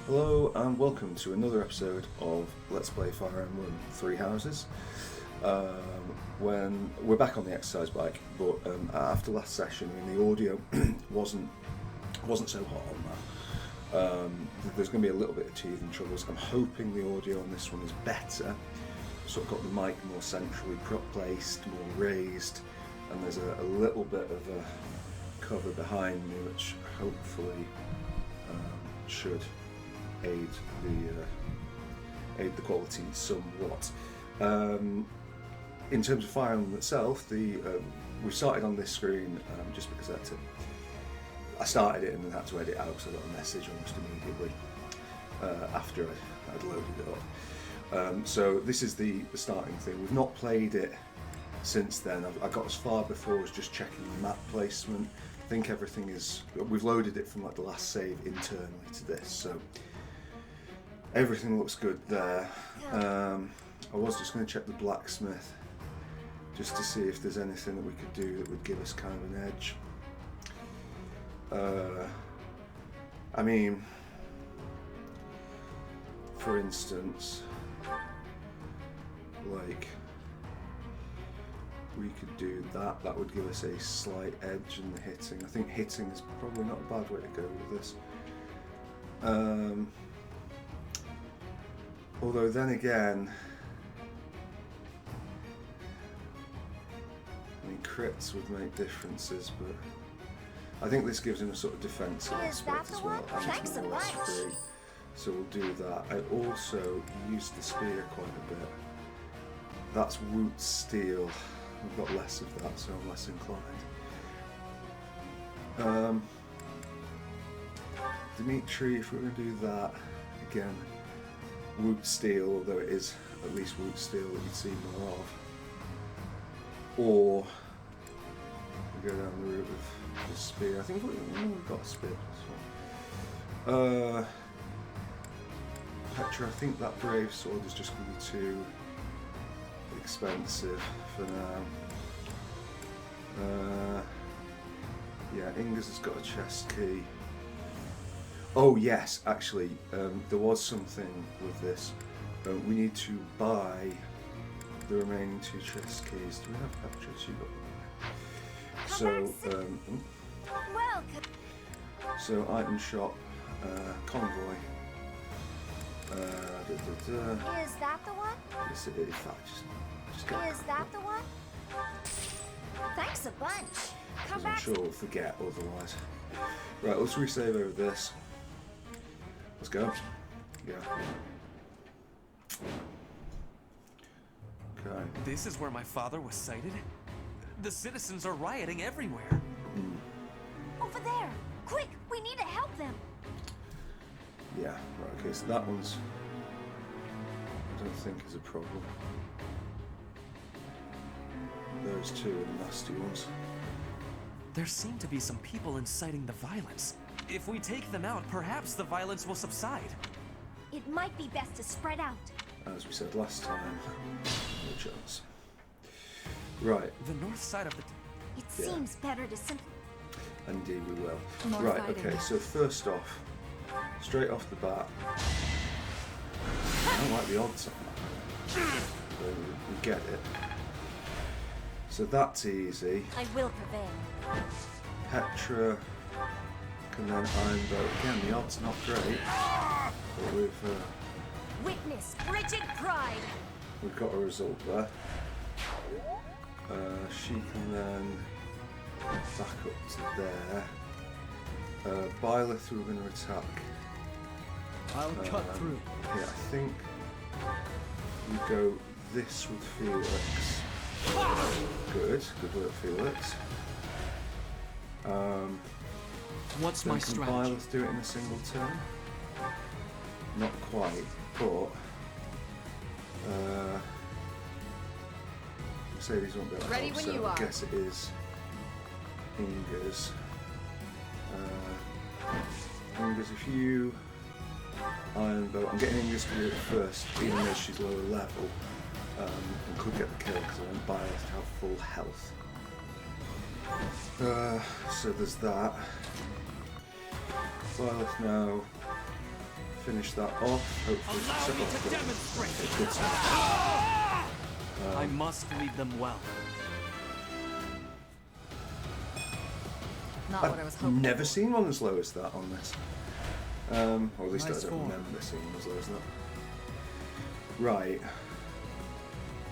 Hello and welcome to another episode of Let's Play Fire Emblem Three Houses. When we're back on the exercise bike, but after last session, the audio wasn't so hot on that. There's going to be a little bit of teething troubles. I'm hoping the audio on this one is better. Sort of got the mic more centrally placed, more raised, and there's a little bit of a cover behind me, which hopefully should aid the quality somewhat. In terms of Fire Emblem itself, we started on this screen just because I started it and then had to edit out, so I got a message almost immediately after I'd loaded it up. So this is the starting thing. We've not played it since then. I got as far before as just checking the map placement. I think everything is. We've loaded it from like the last save internally to this, so everything looks good there. I was just going to check the blacksmith just to see if there's anything that we could do that would give us kind of an edge. I mean, for instance, like we could do that. That would give us a slight edge in the hitting. I think hitting is probably not a bad way to go with this. Although then again, I mean, crits would make differences, but I think this gives him a sort of defensive aspect as well. Thanks a bunch. Free, so we'll do that. I also used the spear quite a bit. That's Woot Steel. We've got less of that, so I'm less inclined. Dimitri, if we're going to do that, again, Woot Steel, although it is at least Woot Steel that you'd see more of. Or we go down the route of the spear. I think we've got a spear as well. Petra, I think that brave sword is just going to be too expensive for now. Yeah, Inga's has got a chest key. Oh yes, actually, there was something with this. We need to buy the remaining 2 chest keys. Do we have Petra's? You got one. So item shop, convoy. Is that the one? Yes, it is. In fact, just get Is that the one? Thanks a bunch. Come I'm back. sure we'll forget otherwise. Right, let's resave over this. Let's go. Yeah. Okay. This is where my father was sighted? The citizens are rioting everywhere. Over there. Quick, we need to help them. Yeah, right, okay, so that one's, I don't think is a problem. Those 2 are the nasty ones. There seem to be some people inciting the violence. If we take them out, perhaps the violence will subside. It might be best to spread out. As we said last time, no chance. Right, The north side of the... It Yeah. seems better to simply... indeed we will. More Right, fighting. okay, so first off, straight off the bat, I don't like the odds on that. So we get it. So that's easy. I will prevail. Petra can then Iron Boat. Again, the odds not great, but Witness frigid pride. we've got a result there. She can then back up to there. Byleth, we're going to attack. I'll cut through. Yeah, I think we go this with Felix. Good work, Felix. What's Then my can strategy? Byleth do it in a single turn? Not quite, but Mercedes won't be able to Ready help, when so you I are. guess it is Inga's. Inga's, if you Iron Boat, I'm getting Inga's to do it first, even though she's lower level, and could get the kill because I want Byleth to have full health. So there's that. Byleth now finish that off. Hopefully, Allow me to demonstrate. Okay, good stuff. I must lead them well. Not what I was hoping. I've never seen one as low as that on this. Or at least Nice I don't form. remember seeing one as low as that. Right.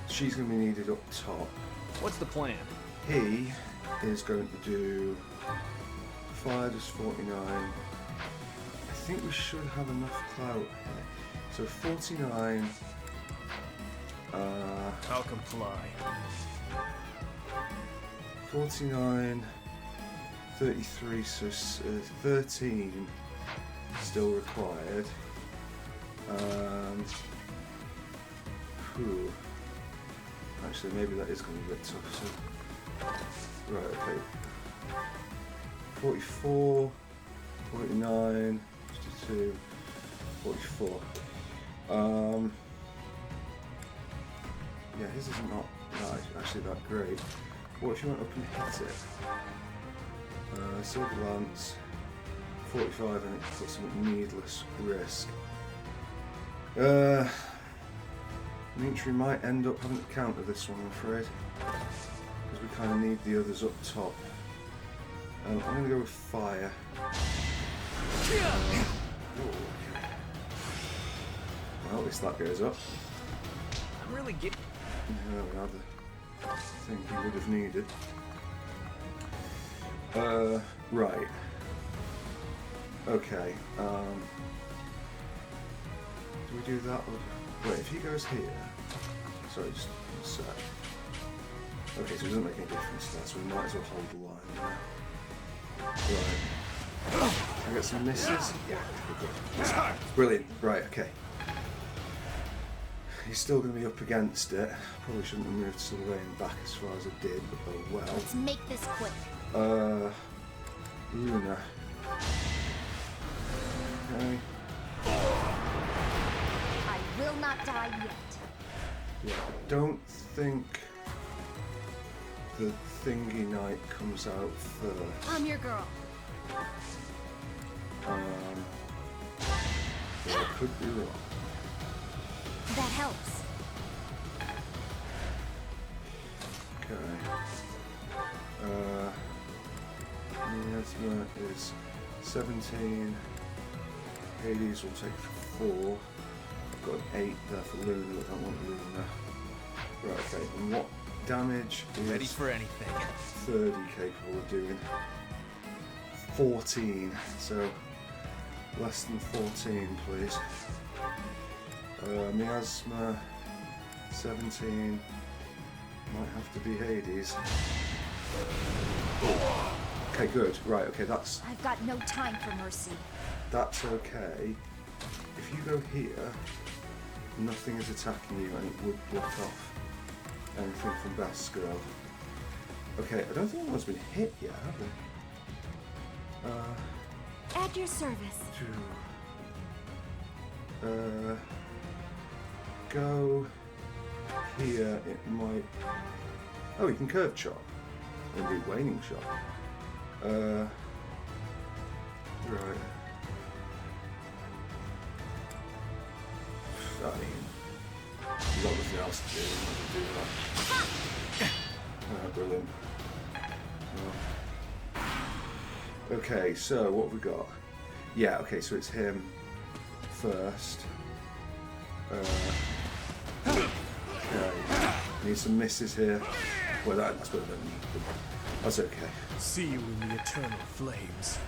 She's going to be needed up top. What's the plan? He is going to do fire does 49. I think we should have enough clout here. So 49. I'll comply. 49, 33, so 13 still required. Whew. Actually, maybe that is going to be a bit tough. So, right, okay. 44, 49, 52, 44. Yeah, his is not actually that great. What if you went up and hit it? Silver Lance, 45, and it puts him at needless risk. Mitri might end up having to counter this one, I'm afraid, because we kind of need the others up top. I'm going to go with fire. Well, at least that goes up. I'm really getting. Yeah, we had the thing he would have needed. Right. Okay. Do we do that? Or... Wait, if he goes here... Sorry, just a sec. Okay, so it doesn't make any difference to that, so we might as well hold the line there. Right. I get some misses? Yeah, we're good. Brilliant. Right, okay. He's still going to be up against it. Probably shouldn't have moved to the way and back as far as I did, but oh well. Let's make this quick. Luna. Okay. I will not die yet. Yeah, I don't think the Thingy Knight comes out first. I'm your girl. But I could be wrong. That helps. Okay. Miasma is 17. Hades will take 4. I've got an 8 there for Luna, but I don't want Luna. Right, okay, and what damage is Ready for anything. 30 capable of doing? 14, so less than 14, please. Miasma, 17, might have to be Hades. Okay, good, right, okay, that's I've got no time for mercy. okay. If you go here, nothing is attacking you and it would block off anything from Best Girl. Okay, I don't think anyone's been hit yet, have they? At your service. Go here, it might... Oh, you can curve chop and do waning shot. Right. I mean, you've got nothing else to do, you do that. Brilliant. Oh. Okay, so what have we got? Yeah, okay, so it's him first. Okay, need some misses here. Well, that's what I don't need, but that's okay. See you in the eternal flames.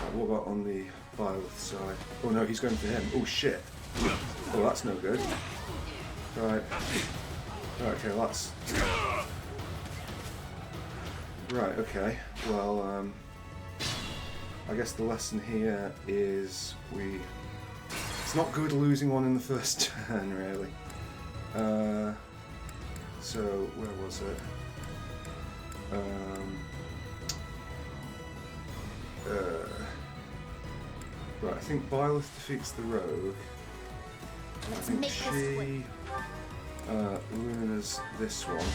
Right, what about on the Byleth side? Oh no, he's going for him. Oh shit. Oh, that's no good. Right. Right, okay, that's... Right, okay. Well, I guess the lesson here is it's not good losing one in the first turn, really. So, where was it? Right, I think Byleth defeats the rogue. Let's I think make this quick. Luna's this one.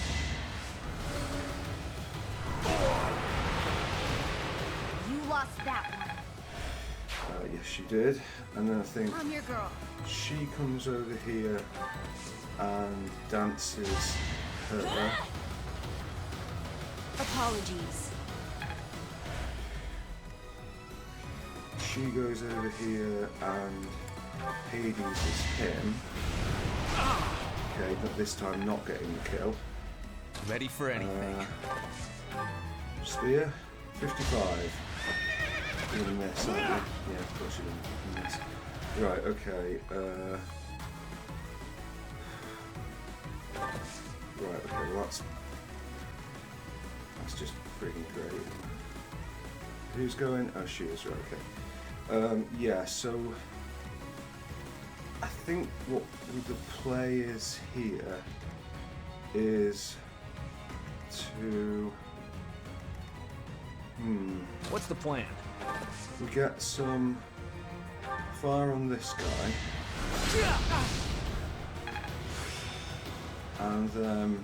You lost that Yes, she did. And then I think I'm your girl. she comes over here and dances her. Apologies. She goes over here and Hades is him. Okay, but this time not getting the kill. Ready for anything. Spear, 55. You're gonna miss, aren't you? Yeah, of course you're gonna miss. Right, okay. Right, okay, well that's just freaking great. Who's going? Oh, she is, right, okay. Yeah, so I think what the play is here is to What's the plan? we get some fire on this guy and then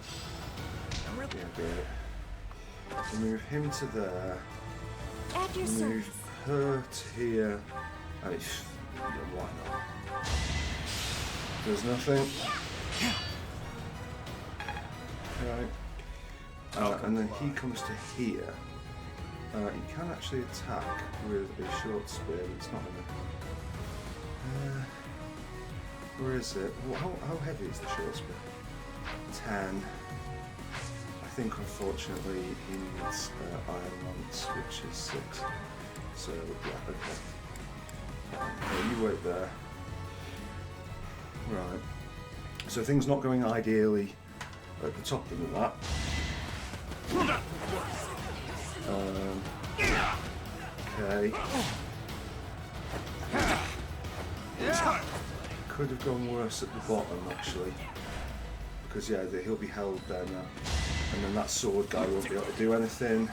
yeah, great. We move him to there, At your we service. move her to here, and it's, yeah, why not? There's nothing. Right. And then he comes to here. He can actually attack with a short spear, but it's not gonna. Where is it? How heavy is the short spear? 10. I think unfortunately he needs iron lance, which is 6. So yeah, okay. Okay, you wait there. Right. So things not going ideally at the top of that. Okay. Could have gone worse at the bottom actually, because yeah, he'll be held there now, and then that sword guy won't be able to do anything.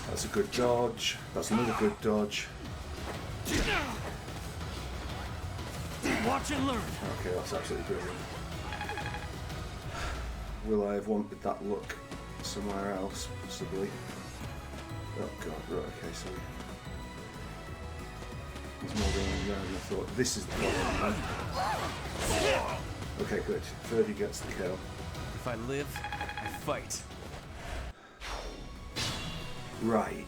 That's a good dodge. That's another good dodge. Watch and learn. Okay, that's absolutely brilliant. Will I have wanted that look somewhere else, possibly? Oh god, right, okay, so there's more going on there than I thought. This is the problem. Okay, good. 30 gets the kill. If I live, I fight. Right.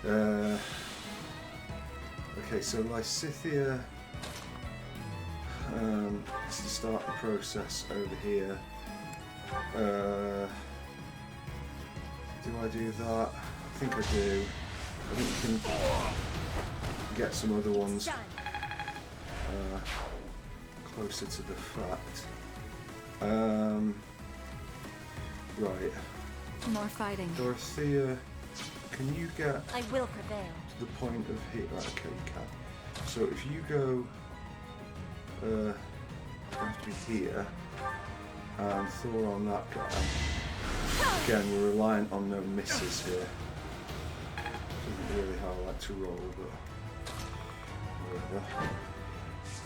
Okay, so Lysithia is to start the process over here. Do I do that? I think I do. I think you can get some other ones closer to the fact. Right. More fighting. Dorothea, can you get I will prevail. to the point of here? Right, okay, you can. So if you go, you have to be here, and Thor on that guy. Again, we're reliant on no misses here. Isn't really how I like to roll, but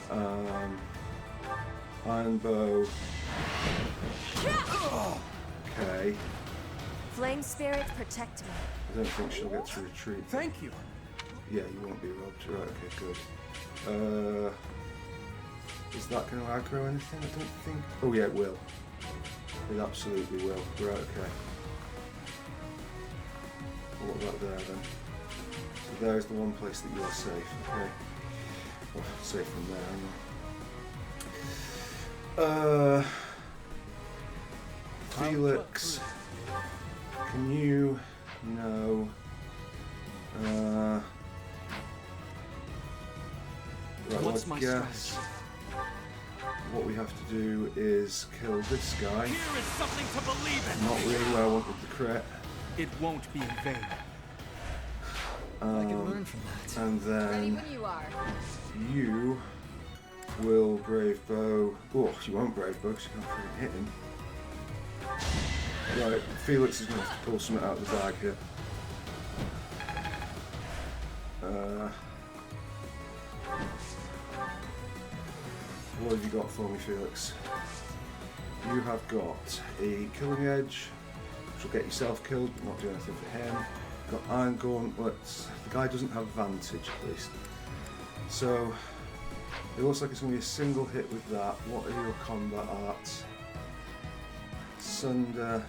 whatever. Iron bow. Okay. Flame spirit, protect me. I don't think she'll get to retreat. Thank you. Yeah, you won't be robbed. Right, okay, good. Is that going to aggro anything? I don't think. Oh yeah, it will. It absolutely will. Right, okay. What about there then? So there's the one place that you're safe, okay? Well, safe from there, Felix, can you? No. Right, What's well, I my guess what we have to do is kill this guy. Here is something to believe in. Not really where I wanted the crit. It won't be in vain. I can learn from that. And Ready then when you are. you will brave bow. Oh, you won't brave bow because you can't freaking hit him. Right, Felix is going to have to pull something out of the bag here. What have you got for me, Felix? You have got a killing edge, which will get yourself killed, but not do anything for him. got iron gauntlets. The guy doesn't have advantage at least. So it looks like it's going to be a single hit with that. What are your combat arts? Sunder,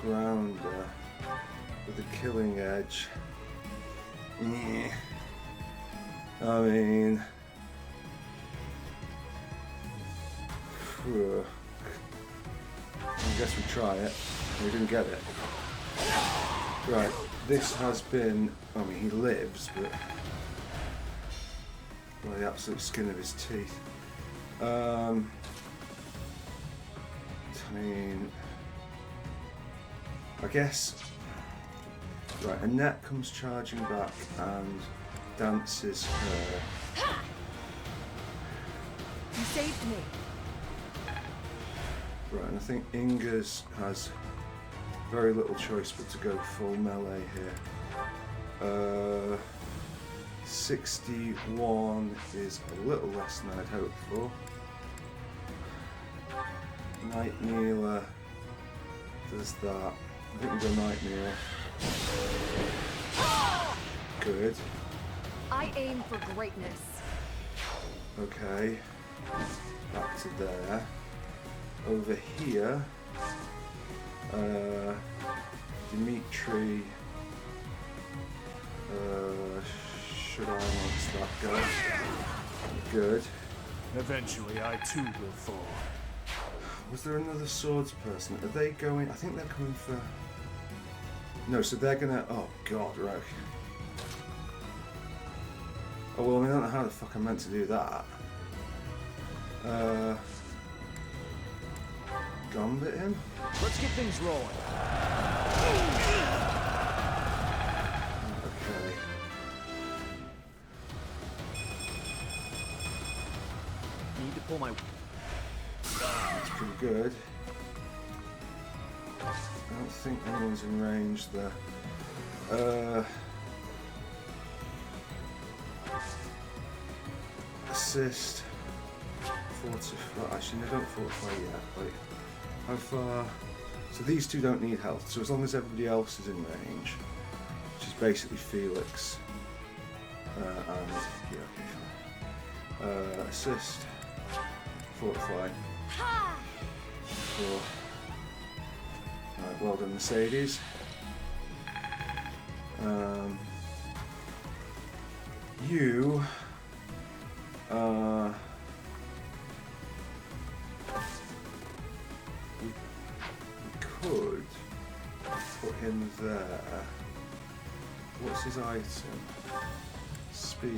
grounder with a killing edge. Yeah. I mean, I guess we try it. We didn't get it. Right, this has been, I mean, he lives, but by the absolute skin of his teeth. I mean, I guess, right, Annette comes charging back and dances her. You saved me. Right, and I think Inga's has very little choice but to go full melee here. 61 is a little less than I'd hoped for. Night Kneeler does that. I think we go Night Kneeler. Good. I aim for greatness. Okay. Back to there. Over here, Dimitri, should I launch that guy? Good. Eventually, I too will fall. Was there another swords person? Are they going? I think they're coming for. No, so they're gonna. Oh God, right. Oh well, I mean, I don't know how the fuck I'm meant to do that. Gambit him? Let's get things rolling. Okay. Need to pull my. That's pretty good. I don't think anyone's in range there. Assist. Fortify. Actually, they don't fortify yet. Like, how far? So these two don't need health. So as long as everybody else is in range, which is basically Felix and yeah, okay, fine. Assist. Fortify. Four. Right, well done, Mercedes. You. We could put him there. What's his item? Spear.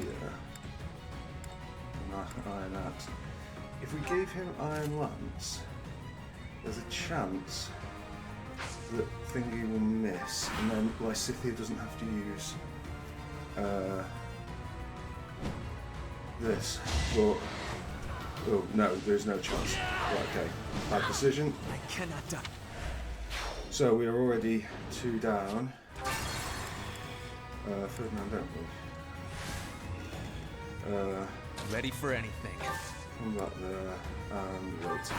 And Iron Axe. If we gave him Iron Lance, there's a chance that Thingy will miss, and then Lysithia doesn't have to use this. But oh no, there's no chance. Right, okay, bad decision. I cannot die. So we are already 2 down. Ferdinand, don't we? Ready for anything. Come back there and wait.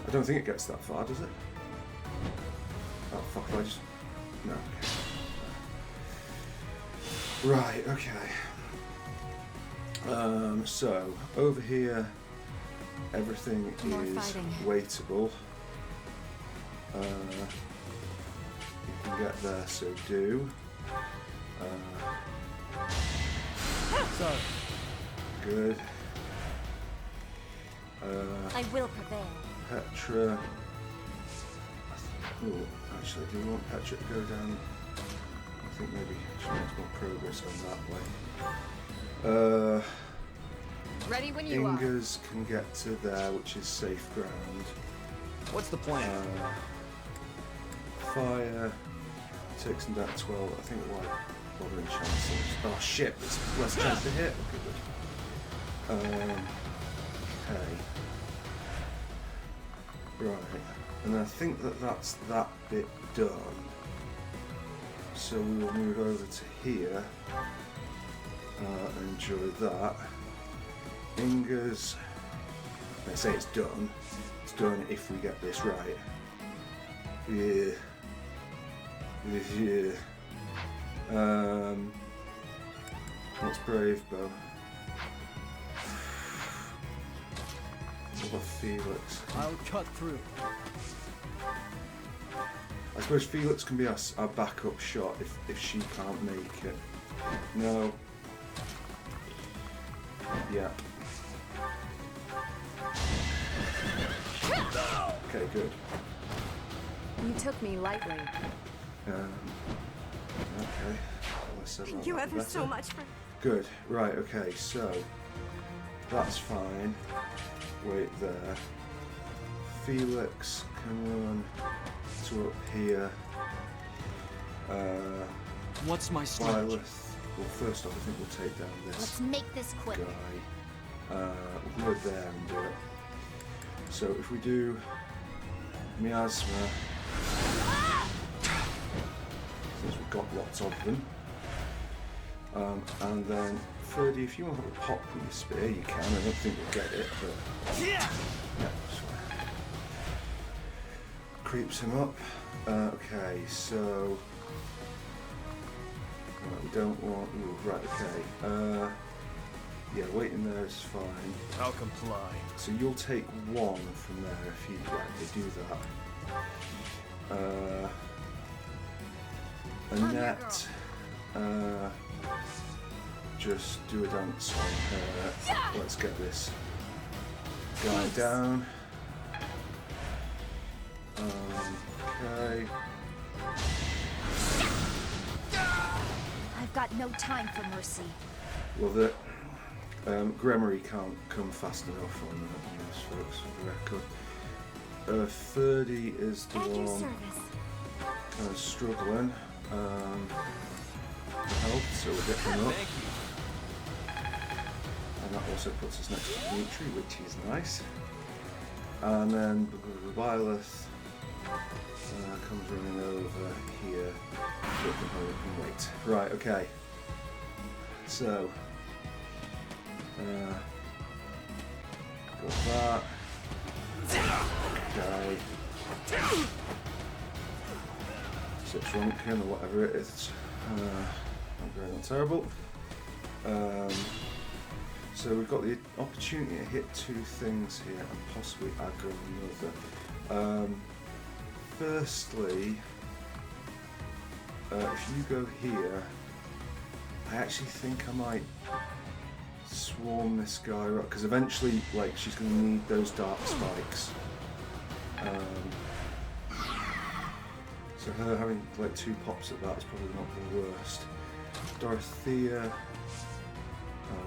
I don't think it gets that far, does it? Oh fuck, I just... No, okay. Right, okay. So, over here, everything More is fighting. waitable. You can get there, so do. Sorry. Good. I will prevail. Petra. Oh, actually, do we want Petra to go down? I think maybe she makes more progress on that way. Ready when you are. Inga's can get to there, which is safe ground. What's the plan? Fire takes them down to 12. I think why bothering chances. Oh shit, it's less chance to hit. Okay, good. Okay. Right, and I think that's that bit done. So we will move over to here and enjoy that. Inga's, I say it's done. It's done if we get this right. Yeah. Yeah. What's brave bow? What about Felix? I'll cut through. I suppose Felix can be our backup shot if she can't make it. No. Yeah. Okay, good. You took me lightly. Okay. Thank you ever so much for... Good. Right, okay, so that's fine. Wait there. Felix can run to up here. What's my strategy? Violet. Well, first off, I think we'll take down this Let's make this quick. guy. We'll go there and do it. So if we do miasma, since we've got lots of them, and then Ferdy, if you want to have a pop with your spear, you can. I don't think we'll get it, but yeah, that's fine. Creeps him up. Okay, so we don't want. Ooh, right, okay. Yeah, waiting there is fine. I'll comply. So you'll take one from there if you'd like to do that. Annette, just do a dance on her. Let's get this guy down. Okay. I've got no time for mercy. Well, the Gremory can't come fast enough on this, folks, for the record. Ferdy is the At your one service. kind of struggling for health, so we'll get him up. Thank you. And that also puts us next to Dimitri, which is nice. And then Violet comes running over here. We can wait. Right, okay. So, got that. Okay. Six Runkin or whatever it is. Not terrible. So we've got the opportunity to hit two things here and possibly aggro another. Firstly, if you go here, I actually think I might swarm this guy up because eventually, like, she's going to need those dark spikes. So her having like two pops at that is probably not the worst. Dorothea,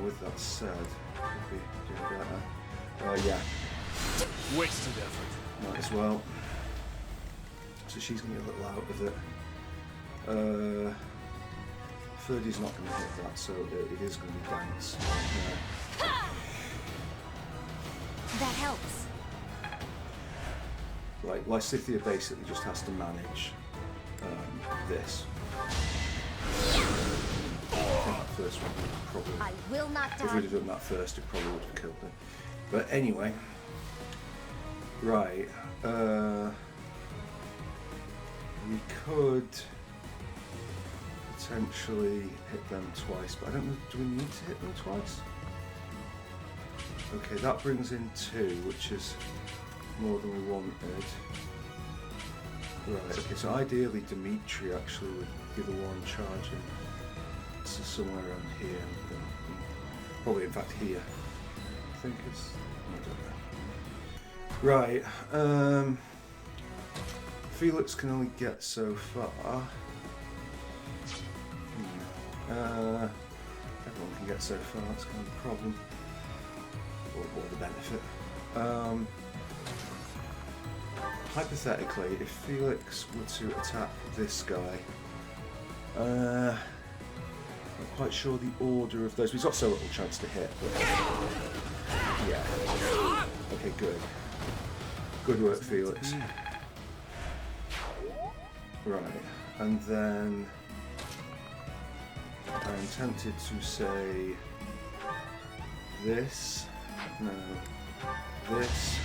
with that said, could be doing better. Yeah, Wasted effort. might as well. So she's going to be a little out of it. Ferdy's not going to hit that, so it is going to be dance. That helps. Like Lysithea basically just has to manage this. I think that first one would probably. I will not If we'd die. have done that first, it probably would have killed him. But anyway, right. We could potentially hit them twice, but I don't know. Do we need to hit them twice? Okay, that brings in two, which is more than we wanted. Right. Okay, so ideally Dimitri actually would be the one charging. So somewhere around here, probably in fact here. I think it's. I don't know. Right. Felix can only get so far. Everyone can get so far. That's kind of the problem, or the benefit. Hypothetically, if Felix were to attack this guy, not quite sure the order of those. He's got so little chance to hit, but yeah. Okay, good. Good work, Felix. Right, and then I'm tempted to say this. No, this.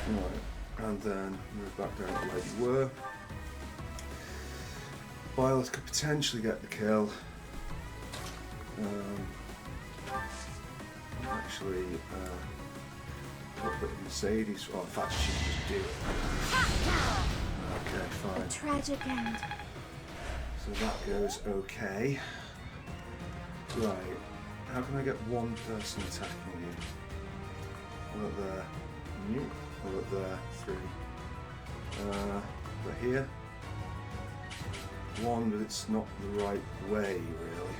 Right. and then move back down to where you were. Byleth could potentially get the kill. Actually, what about Mercedes? Oh, in fact, she can just do it. Okay, fine. A tragic end. So that goes okay. Right. How can I get one person attacking you? Look there. New. Look there. 3. But here. 1, but it's not the right way, really.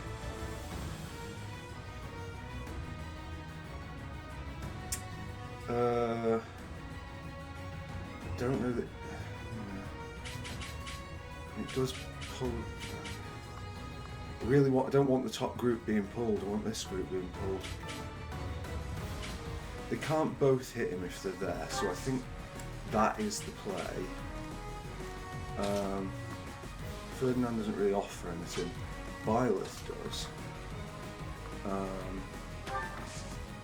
I don't know that. It does pull. I don't want the top group being pulled. I want this group being pulled. They can't both hit him if they're there, so I think that is the play. Ferdinand doesn't really offer anything. Byleth does.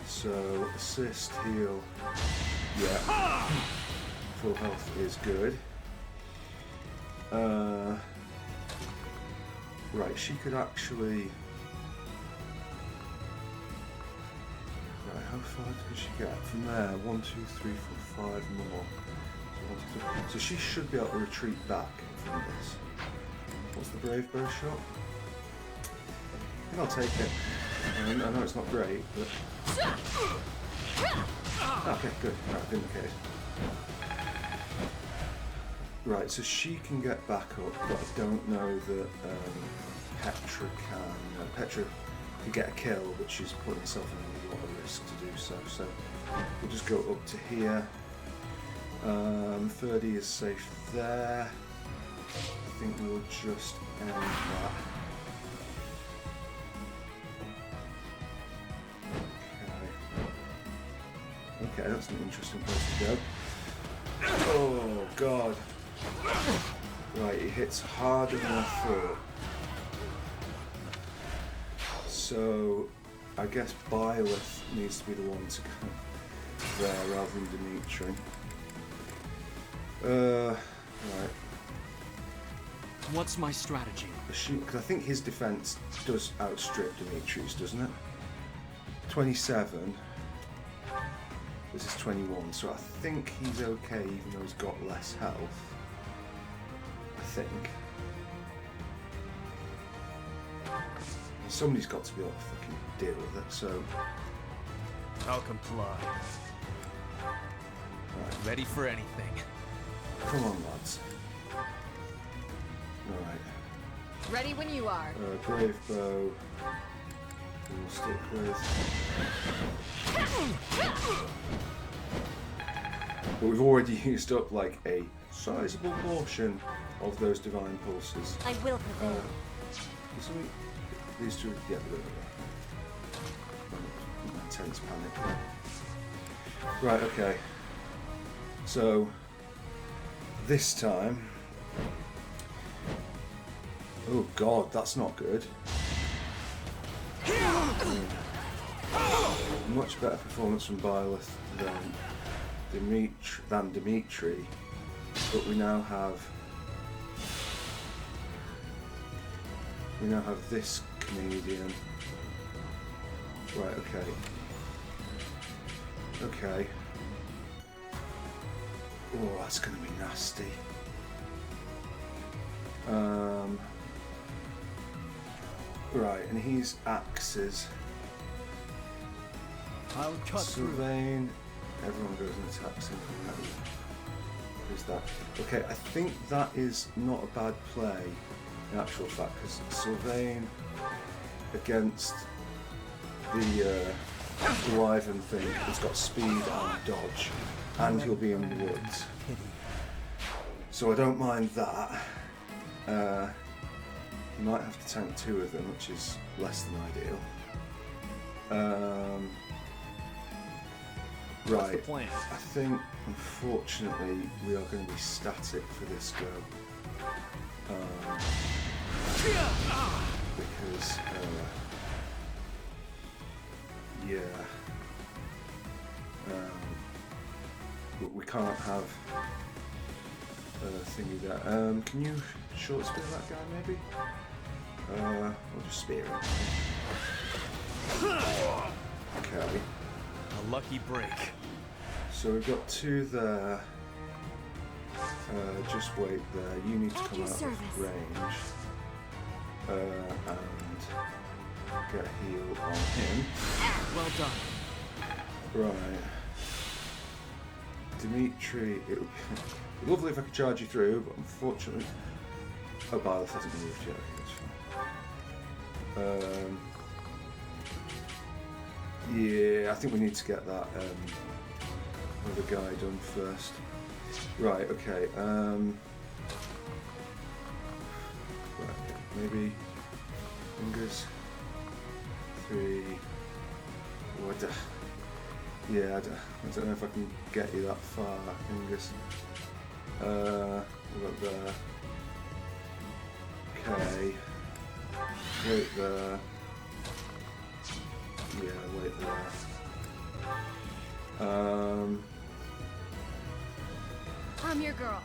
So assist, heal, yeah. Full health is good. Right, she could actually. Right, how far could she get from there? 1, 2, 3, 4, 5 more. So she should be able to retreat back from this. What's the brave bow shot? I think I'll take it. I know it's not great, but. Okay, good. Right, vindicated. Right, so she can get back up, but I don't know that Petra can. Petra can get a kill, but she's putting herself in a lot of risk to do so. So we'll just go up to here. 30 is safe there. I think we'll just end that. Okay, that's an interesting place to go. Oh god. Right, it hits harder than I thought. So I guess Byleth needs to be the one to go there rather than Dimitri. Right. What's my strategy? Because I think his defense does outstrip Dimitri's, doesn't it? 27. This is 21, so I think he's okay even though he's got less health. I think. Somebody's got to be able to fucking deal with it, so. I'll comply. Right. Ready for anything. Come on, lads. Alright. Ready when you are. Brave bow. We'll stick with. But we've already used up like a sizable portion of those divine pulses. I will prevail. These two, yeah, intense panic. Right, okay. So this time. Oh god, that's not good. Much better performance from Byleth than Dimitri, but we now have this comedian. Right, okay. Okay. Oh, that's gonna be nasty. Right, and he's axes. I'll cut through. Sylvain, everyone goes and attacks him from that. Who's that? Okay, I think that is not a bad play in actual fact, because Sylvain against the Wyvern thing has got speed and dodge, and he'll be in the woods. So I don't mind that. You might have to tank 2 of them, which is less than ideal. Right, the plan? I think unfortunately we are going to be static for this go. Because, yeah. but we can't have thingy there. Can you short spear that guy maybe? We'll just spear him. Okay. A lucky break. So we've got 2 there. Just wait there. You need to come out of range. And get a heal on him. Well done. Right. Dimitri, it would be lovely if I could charge you through, but unfortunately... Oh, Byleth hasn't moved yet. Okay, that's fine. Yeah, I think we need to get that other guy done first. Right, okay. Right, maybe fingers. 3. What? Yeah, I don't know if I can get you that far, fingers. Look there. Okay. Wait there. Yeah, wait there. I'm your girl.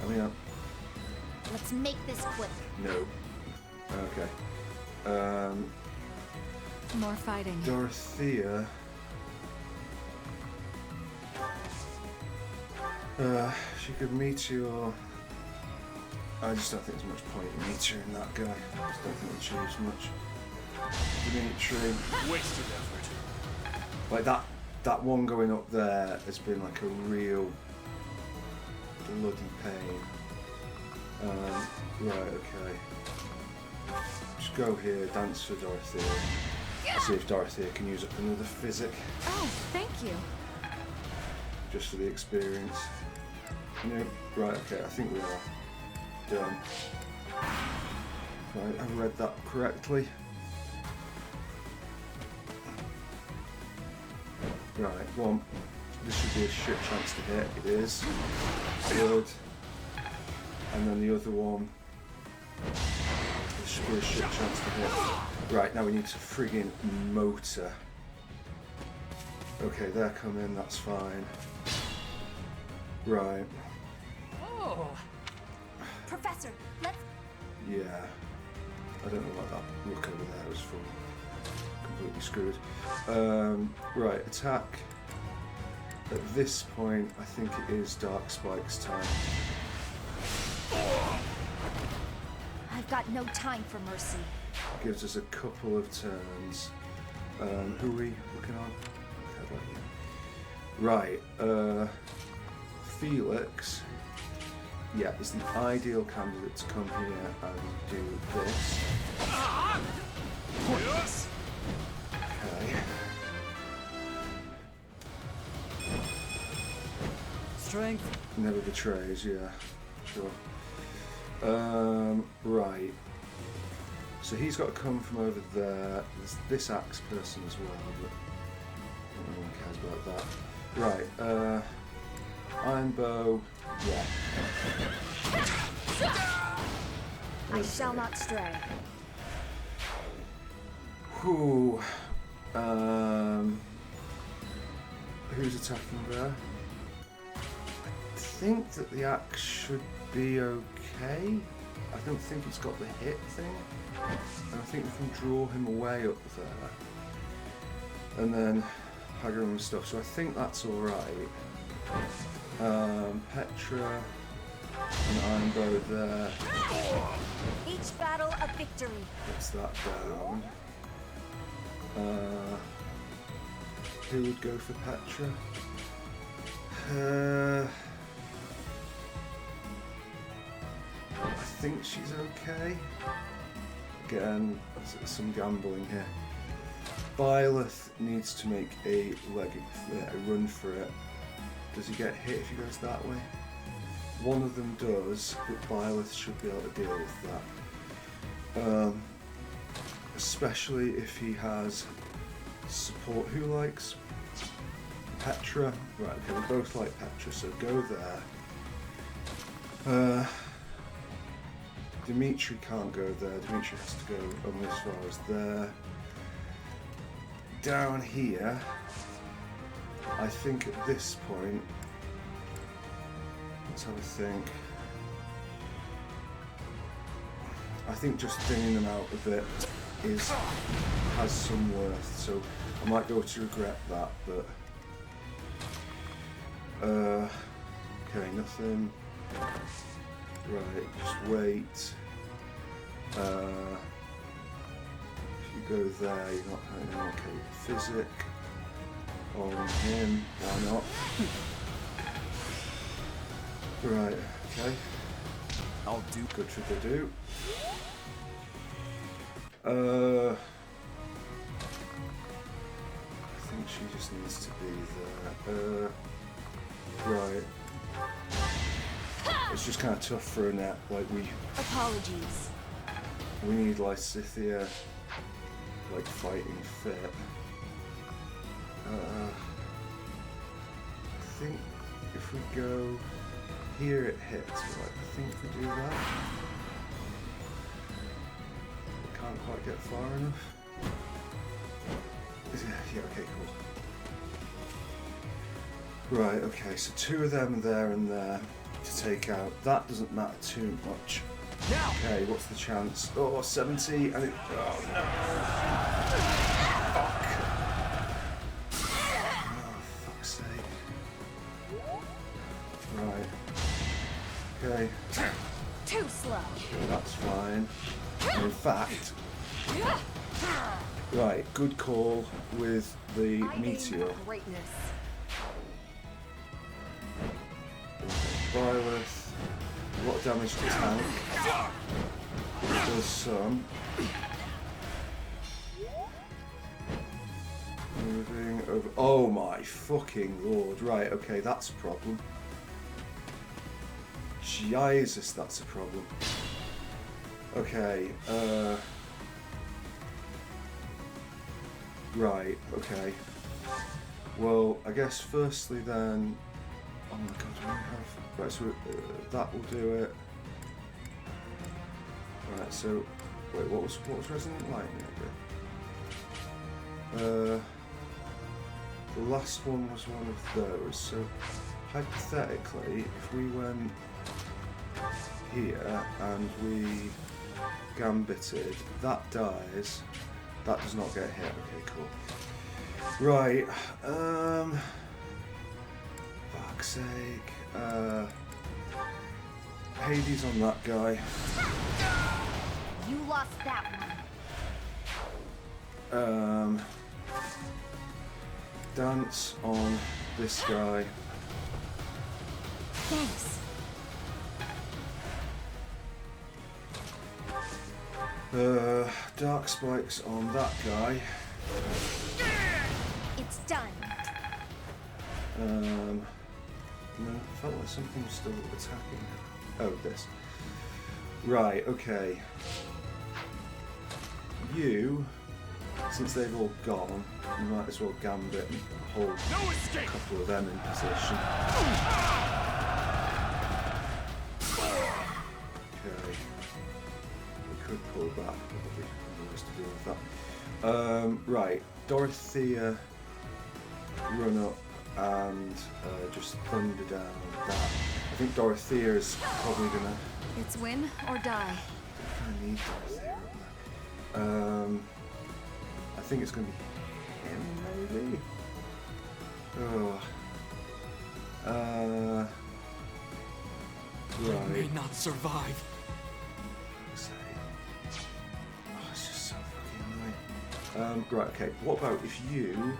I mean, Let's make this quick. no. Okay. More fighting. Dorothea. She could meteor. I just don't think there's much point in meteoring that guy. I just don't think it'll change much. Dimitri. Wasted effort. Like that one going up there has been like a real bloody pain. Right, okay. Just go here, dance for Dorothea. See if Dorothea can use up another physic. Oh, thank you. Just for the experience. No, right, okay, I think we are done. Right, I read that correctly. Right, one. This should be a shit chance to hit. It is. Good. And then the other one. This should be a shit chance to hit. Right, now we need to friggin' motor. Okay, they're coming, that's fine. Right. Oh, Professor, let's... Yeah. I don't know what that look over there was for. Completely screwed. Right, attack. At this point, I think it is Dark Spike's time. I've got no time for mercy. Gives us a couple of turns. Who are we looking on? Okay, right, Felix, yeah, is the ideal candidate to come here and do this. Yes. Okay. Strength. Never betrays, yeah, sure. Right. So he's got to come from over there. There's this axe person as well, but no one cares about that. Right, Iron Bow, yeah. I shall not stray. Whew. Who's attacking there? I think that the axe should be okay. I don't think it's got the hit thing. And I think we can draw him away up there. And then Hagar and stuff, so I think that's alright. Petra and Iron Bow there. Each battle a victory. Puts that down. Who would go for Petra? I think she's okay. Again, some gambling here. Byleth needs to make a run for it. Does he get hit if he goes that way? One of them does, but Byleth should be able to deal with that. Especially if he has support. Who likes Petra? Right, okay, we both like Petra, so go there. Dimitri can't go there. Dimitri has to go only as far as there. Down here, I think at this point, let's have a think. I think just thinning them out a bit has some worth, so I might go to regret that, but okay, nothing. Right, just wait. If you go there, you're not having an okay physic on him, why not? Right, okay. I'll do. Good triple do. I think she just needs to be there. Right. It's just kind of tough for a net. Like Apologies. we need Lysithia like fighting fit. I think if we go here it hits. Right, I think if we do that. Can't quite get far enough. Yeah, okay, cool. Right, okay, so 2 of them there and there to take out. That doesn't matter too much. Okay, what's the chance? Oh, 70, and it... Oh, no! Fuck! Oh, fuck's sake. Right. Okay. Too slow. That's fine. In fact, right, good call with the meteor. Greatness. Byleth, a lot of damage to tank. Does some. Moving over. Oh my fucking lord! Right, okay, that's a problem. Jesus, that's a problem. Okay, right, okay. Well, I guess firstly then... Oh my god, we have... Right, so that will do it. Right, so... Wait, what was Resonant Lightning again? The last one was one of those, so hypothetically, if we went here and we gambited, that dies, that does not get hit. Okay, cool. Right, fuck's sake, Hades on that guy. You lost that one. Dance on this guy. Thanks. Dark spikes on that guy. It's done. No, it felt like something was still attacking. Oh, this. Right, okay. You, since they've all gone, you might as well gambit and hold a couple of them in position. Okay. We could pull back, but there'll be other to do with that. Right, Dorothea, run up and just thunder down that. I think Dorothea is probably gonna... It's win or die. I need Dorothea up there. I think it's gonna be him, maybe? Oh. Right. May not survive. Oh, it's just so fucking annoying. Right, okay. What about if you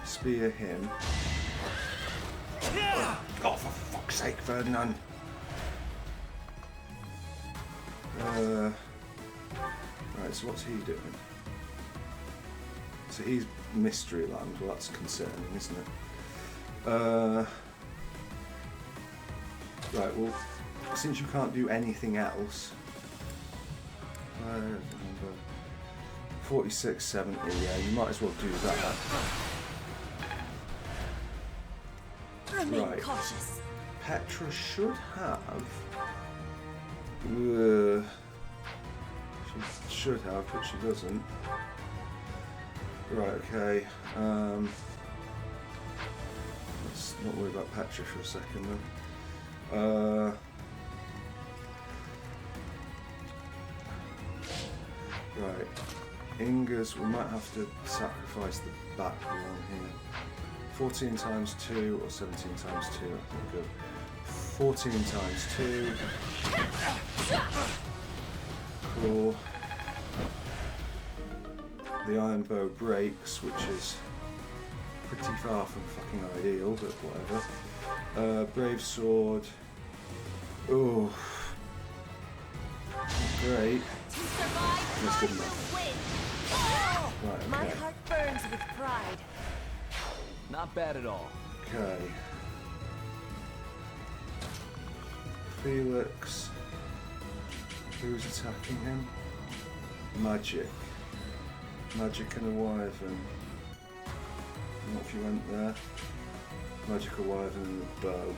spear him? Oh, for fuck's sake, Ferdinand! Right, so what's he doing? So he's Mystery Land. Well, that's concerning, isn't it? Right, well, since you can't do anything else, 46, 70, yeah, you might as well do that. Remain Right. cautious. Petra should have... she should have, but she doesn't. Right, okay. Not worry about Petra for a second then. Right. Ingas, we might have to sacrifice the back one here. 14 times 2 or 17 times 2, I think we'll go 14 times 2. Cool. The iron bow breaks, which is pretty far from fucking ideal, but whatever. Brave sword. Oh. Great. That's good enough. Right, okay. My heart burns with pride. Not bad at all. Okay. Felix. Who's attacking him? Magic. Magic and a wyvern. Not if you went there. Magic, a wyvern and a bow.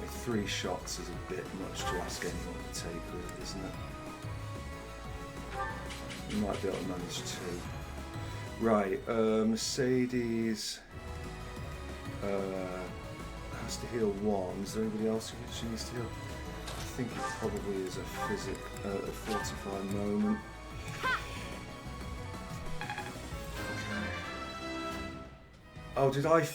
With 3 shots is a bit much to ask anyone to take, really, isn't it? You might be able to manage 2. Right, Mercedes has to heal 1. Is there anybody else who she needs to heal? I think it probably is a fortify moment. Okay. Oh, did I?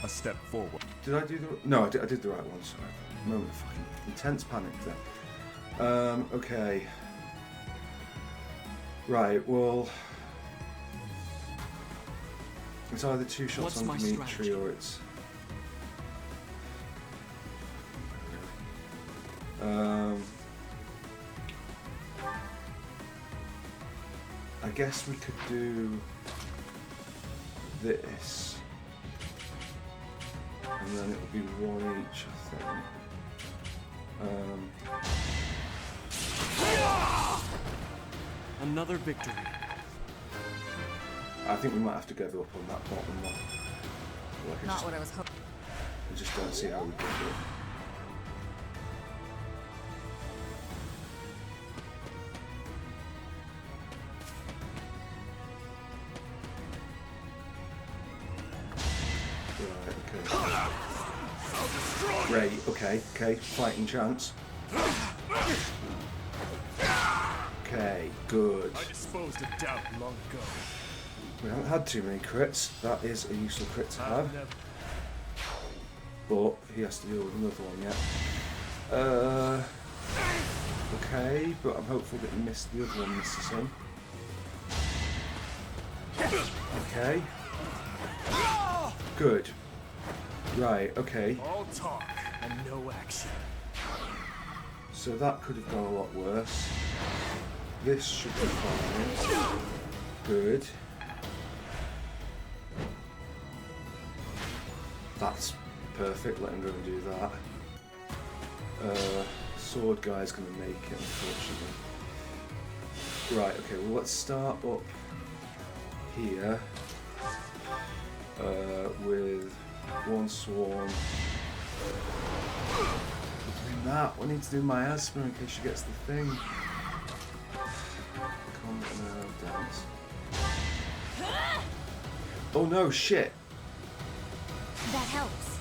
A step forward. Did I do the? No, I did the right one. Sorry. Moment of fucking intense panic there. Okay. Right. Well, it's either 2 shots What's on my Dimitri strategy? or it's. I guess we could do this, and then it would be 1 each, I think. Another victory. I think we might have to give up on that bottom one. Like Not what I was hoping. I just don't see how we can do it. Right, okay, fighting chance. Okay, good. I disposed of doubt long ago. We haven't had too many crits. That is a useful crit to I've have. never- But he has to deal with another one yet. Okay, but I'm hopeful that the other one misses him. Okay. Good. Right, okay. All talk and no action. So that could have gone a lot worse. This should be fine. Good. That's perfect, let him go and do that. Sword guy's gonna make it, unfortunately. Right, okay, well let's start up here with 1 swarm. Doing that, we need to do miasma in case she gets the thing. Dance. Oh no, shit! That helps.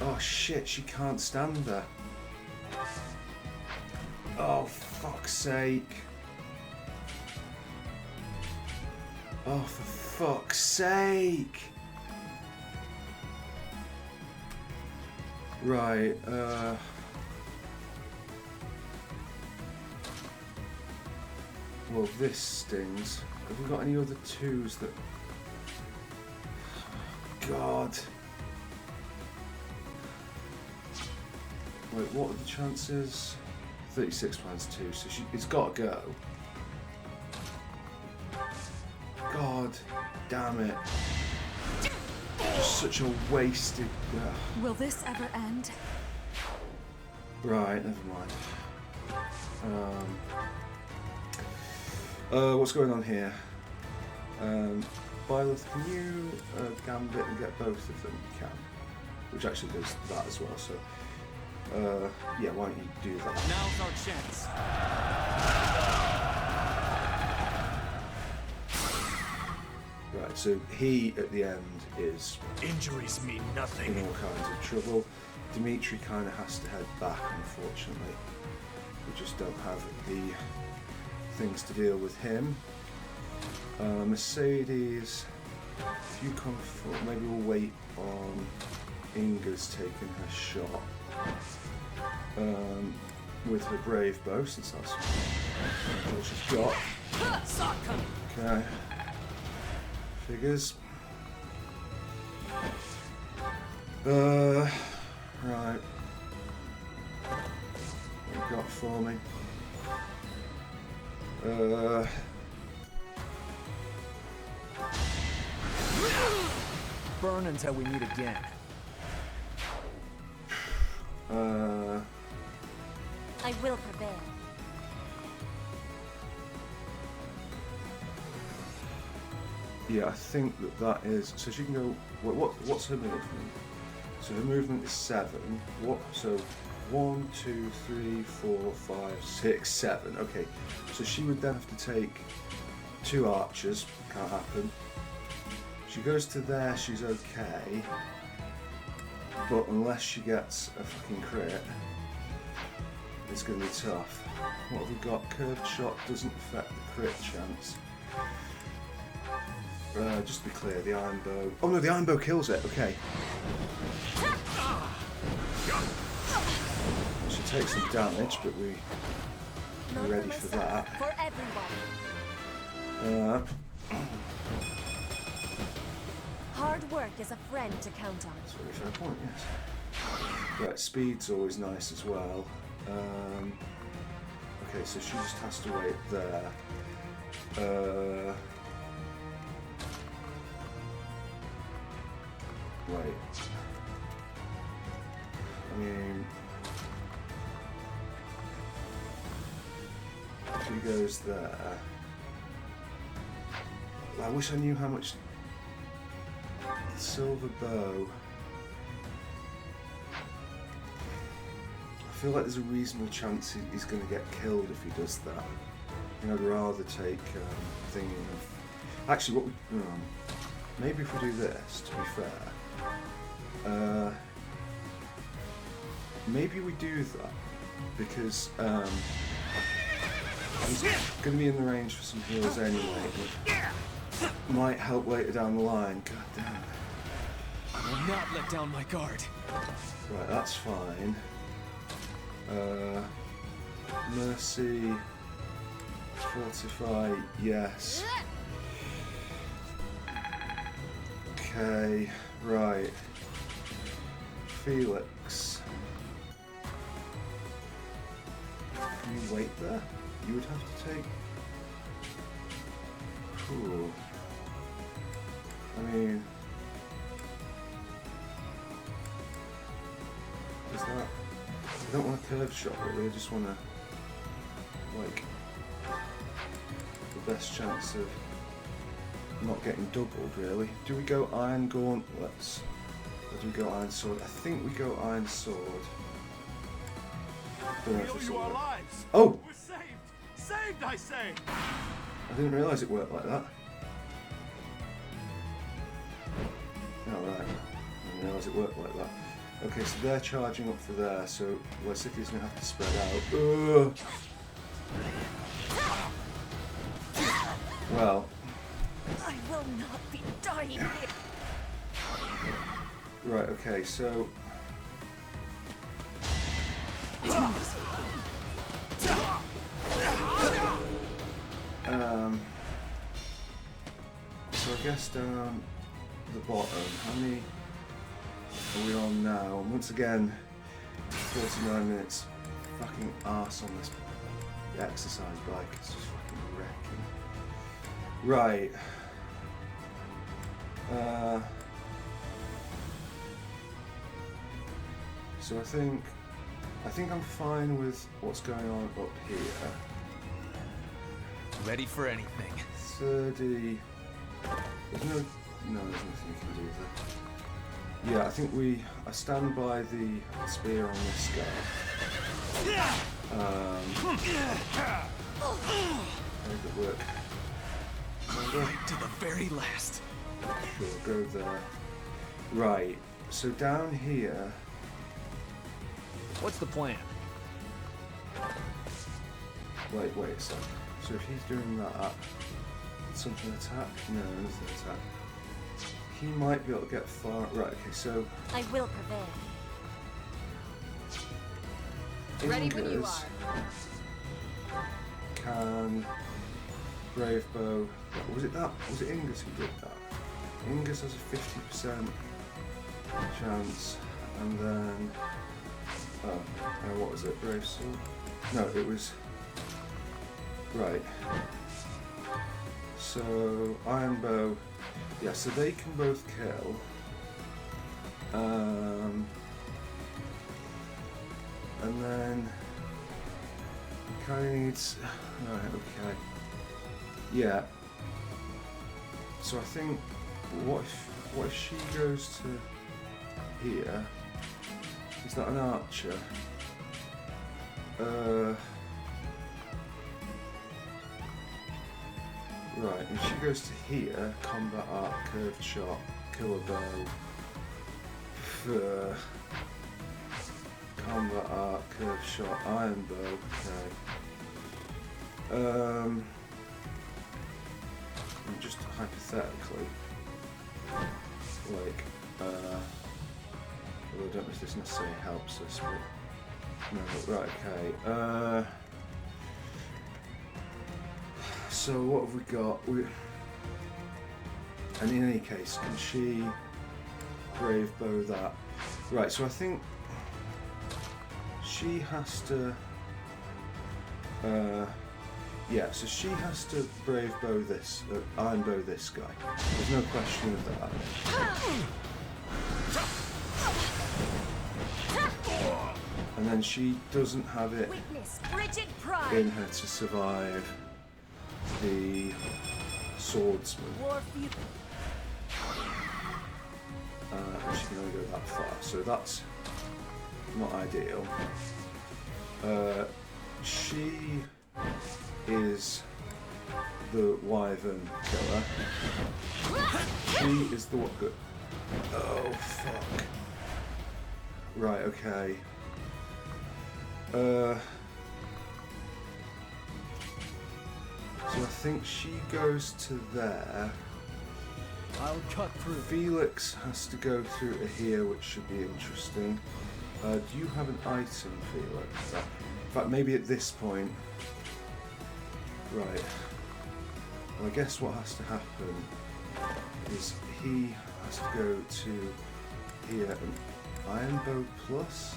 Oh shit, she can't stand there. Oh, fuck's sake. Oh, for fuck's sake. Right, well, this stings. Have we got any other 2s that... God. Wait, what are the chances? 36 minus 2, so it's got to go. God damn it. Just such a wasted... Will this ever end? Right, never mind. What's going on here? Byleth, can you gambit and get both of them? You can. Which actually does that as well, so... yeah, why don't you do that? Now's our chance. Right, so he at the end is Injuries mean in nothing. all kinds of trouble. Dimitri kind of has to head back, unfortunately. We just don't have the things to deal with him. Mercedes, if you come forward, maybe we'll wait on Inga's taking her shot with her brave bow, since that's what she's got. Okay. Figures. Right. What you got for me? Burn until we meet again. I will prevail. Yeah, I think that is. So she can go. What's her movement? So her movement is 7. What? So 1, 2, 3, 4, 5, 6, 7. Okay. So she would then have to take 2 archers. Can't happen. She goes to there. She's okay. But unless she gets a fucking crit, it's going to be tough. What have we got? Curved shot doesn't affect the crit chance. Just to be clear, the iron bow. Oh no, the iron bow kills it. Okay. She takes some damage, but we're Not ready for myself, that. For everyone. Hard work is a friend to count on. That's a very fair point. Yes. Right, speed's always nice as well. Okay, so she just has to wait there. Wait. I mean, if he goes there, I wish I knew how much silver bow. I feel like there's a reasonable chance he's going to get killed if he does that. You know, I'd rather take thinking of. Actually, what we maybe if we do this, to be fair, maybe we do that because he's going to be in the range for some heals anyway. It might help later down the line. God damn it. I will not let down my guard. Right, that's fine. Mercy, fortify, yes. Okay, right. Felix. Can you wait there? You would have to take. Cool. I mean, is that? I don't want a curved shot, really. I just want to, like, the best chance of not getting doubled, really. Do we go iron gauntlets? Or do we go iron sword? I think we go iron sword. Don't know if this will work. Oh! We're saved! Saved, I say! I didn't realise it worked like that. Oh, right. I didn't realise it worked like that. Okay, so they're charging up for there, so Lysithe's going to have to spread out. Well. I will not be dying here. Right, okay, so. So I guess down the bottom, how many are we on now? And once again, 49 minutes. Fucking arse on this exercise bike. It's just fucking wrecking. Right. So I think I'm fine with what's going on up here. Ready for anything. 30. There's no, there's nothing you can do there. Yeah, I think I stand by the spear on this guy. Very good work. Right to the very last. Sure, go there. Right, so down here. What's the plan? Wait a sec. So if he's doing that, something attack? No, nothing attack. He might be able to get far. Right, okay, so. I will prevail. Ready when you Ingers are. can Brave Bow. Was it that? Was it Ingers who did that? Ingers has a 50% chance, and then. Oh, what was it? Brave Sword? No, it was. Right. So, Iron Bow. Yeah, so they can both kill. And then he kind of needs. Right, okay. Yeah. So I think what if she goes to here? Is that an archer? Right, if she goes to here, combat arc, curved shot, killer bow, combat arc, curved shot, iron bow, okay. Just hypothetically, like, although I don't know if this necessarily helps us, but, no, right, okay. So what have we got? And in any case, can she brave bow that? Right, so I think she has to. Yeah, so she has to brave bow this, iron bow this guy. There's no question of that. And then she doesn't have it Weakness, rigid pride. in her to survive the swordsman. War fuel. And she can only go that far, so that's not ideal. She is the wyvern killer. She is the what? Good. Oh fuck. Right. Okay. So I think she goes to there. I'll cut through. Felix has to go through to here, which should be interesting. Do you have an item, Felix? In fact, maybe at this point. Right. Well, I guess what has to happen is he has to go to here and Iron Bow Plus.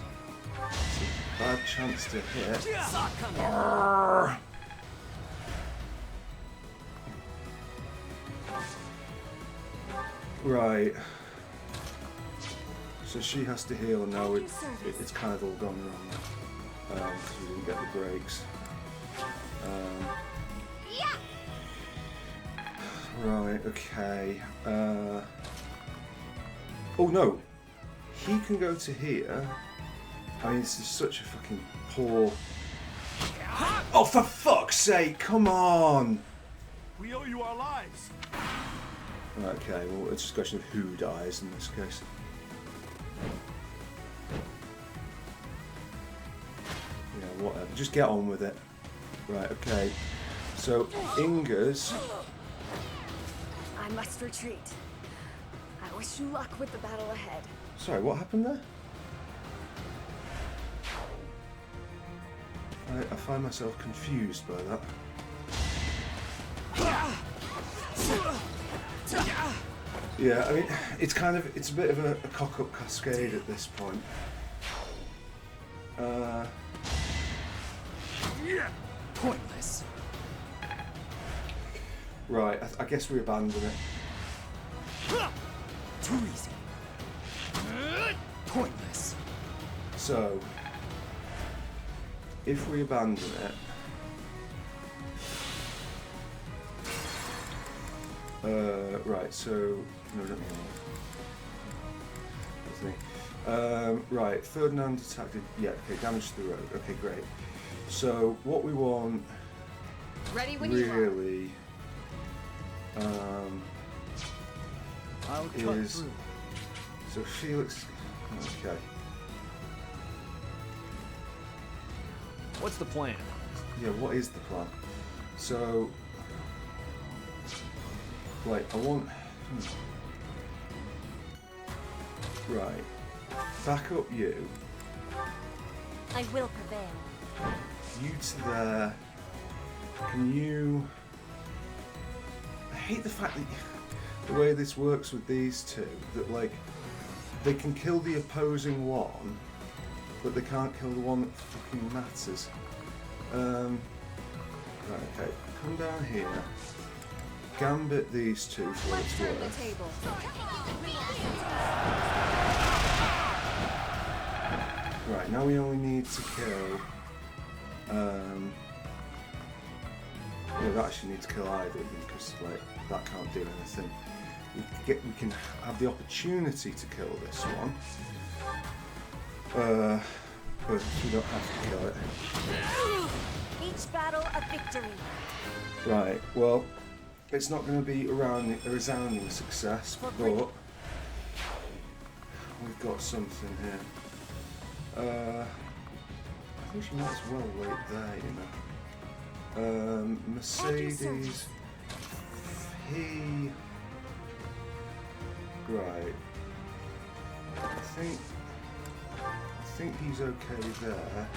It's a bad chance to hit. Arrgh. Right. So she has to heal now. It's kind of all gone wrong because we didn't get the breaks. Right. Okay. Oh no. He can go to here. I mean, this is such a fucking poor. Oh, for fuck's sake! Come on. We owe you our lives. Okay, well, it's just a question of who dies in this case. Yeah, whatever. Just get on with it. Right, okay. So, Ingers. I must retreat. I wish you luck with the battle ahead. Sorry, what happened there? I find myself confused by that. Yeah, I mean, it's a bit of a cock-up cascade at this point. Pointless. Right, I guess we abandon it. Too easy. Pointless. So, if we abandon it, right, so, no, don't need right, Ferdinand attacked it, yeah, okay, damage to the road, okay, great. So, what we want Ready when you are. really I'll cut is through. so Felix. Okay. What's the plan? Yeah, what is the plan? So, right, I want. Right, back up you. I will prevail. You to there. Can you? I hate the fact that the way this works with these two, that like they can kill the opposing one, but they can't kill the one that fucking matters. Right, okay, come down here. Gambit these two for what Let's it's turn the worth. table. Right, now we only need to kill. We don't actually need to kill either of them because like that can't do anything. We can have the opportunity to kill this one, but we don't have to kill it. Each battle a victory. Right. Well, it's not going to be a resounding success, but we've got something here. I think she might as well wait there, you know. Mercedes. He. Right. I think he's okay there.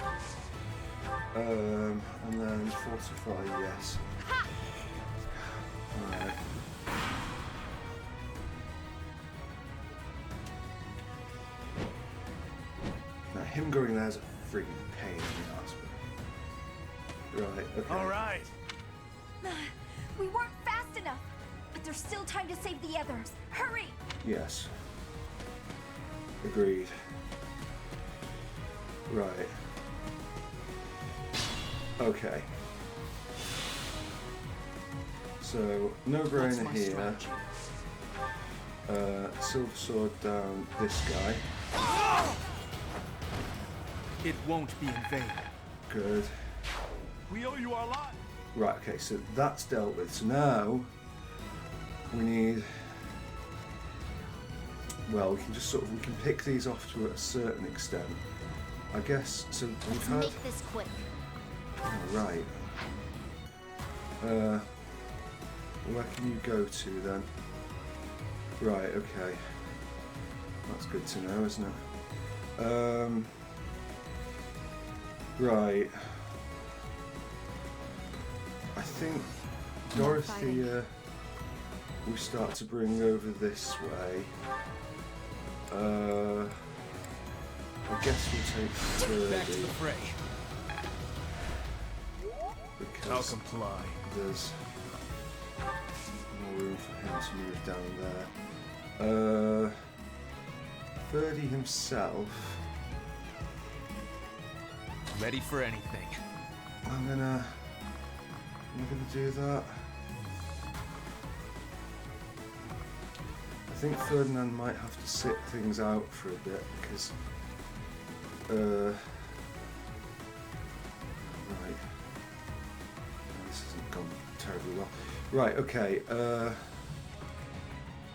And then fortify, yes. Alright. Now him going there is a freaking pain in the ass. Right, okay. All right. We weren't fast enough, but there's still time to save the others. Hurry! Yes. Agreed. Right. Okay. So, no What's brainer my here. strategy? Silver sword down this guy. It won't be in vain. Good. We owe you our lives. Right, okay, so that's dealt with. So now we need. Well, we can just we can pick these off to a certain extent. I guess, so we've Let's had. make this quick. Oh, right. Where can you go to then? Right, okay. That's good to know, isn't it? Right. I think Dorothea we start to bring over this way. I guess we'll take Back to 30 the fray. I'll because comply. there's more room for him to move down there. 30 himself. Ready for anything. I'm gonna do that. I think Ferdinand might have to sit things out for a bit because right. This hasn't gone terribly well. Right, okay.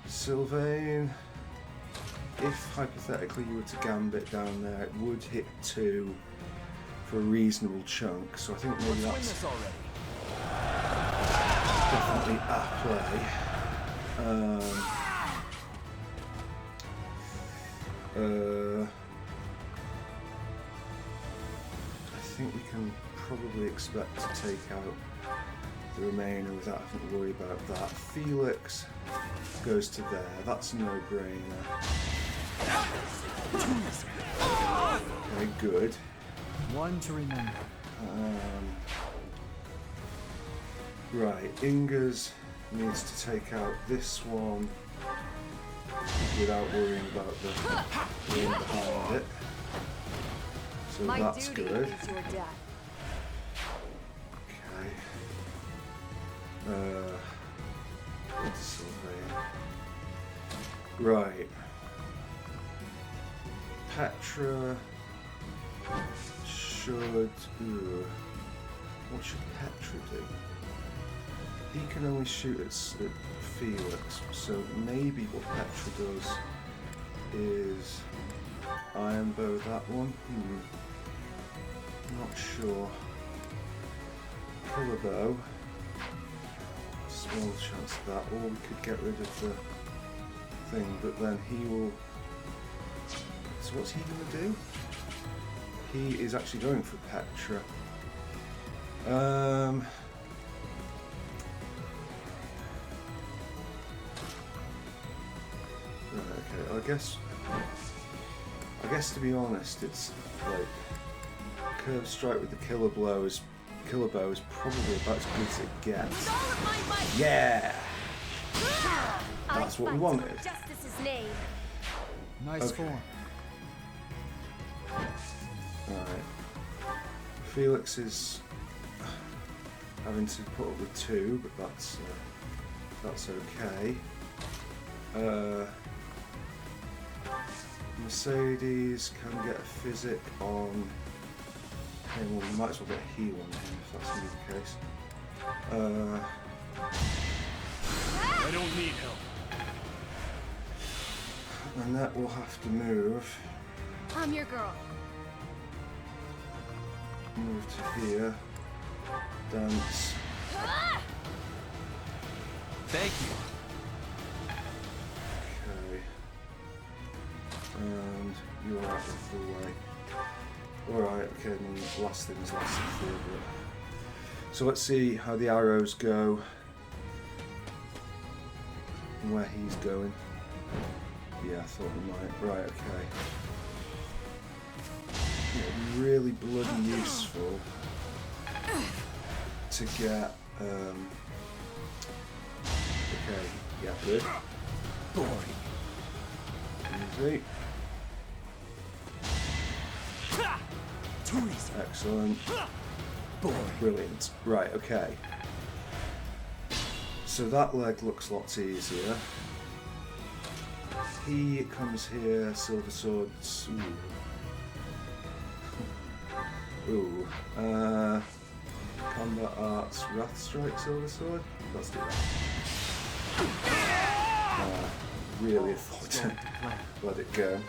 Sylvain, if hypothetically you were to gambit down there, it would hit 2 for a reasonable chunk, so I think maybe Let's win that's this already. definitely at play. I think we can probably expect to take out the remainder without having to worry about that. Felix goes to there. That's a no-brainer. Very good. One to remember. Right, Ingers needs to take out this one without worrying about the one behind it. So My that's duty good. is your death. Okay. Into Sylvain. Right. Petra should. What should Petra do? he can only shoot at Felix, so maybe what Petra does is iron bow that one. Not sure. Killer bow. Small chance of that, or we could get rid of the thing, but then he will. So what's he gonna do? He is actually going for Petra. Right, okay, I guess to be honest, it's like curved strike with the killer bow is probably about as good as it gets. Yeah, that's what we wanted. Justice's name. Nice form. Alright. Felix is having to put up with 2, but that's okay. Mercedes can get a physic on him. Well, we might as well get a heal on him if that's going to be the case. I don't need help. And that will have to move. I'm your girl. Move to here. Dance. Thank you. Okay. And you're out of the way. Alright, okay, and then last thing is last thing for you. So let's see how the arrows go. And where he's going. Yeah, I thought he might. Right, okay. It'd be really bloody useful to get okay, yeah, good. Boring. Easy. Too easy. Excellent. Boring. Brilliant. Right, okay. So that leg looks lots easier. He comes here, silver swords. Ooh. Combat arts, wrath strike, silver sword. Let's do that. Really thought to let it go.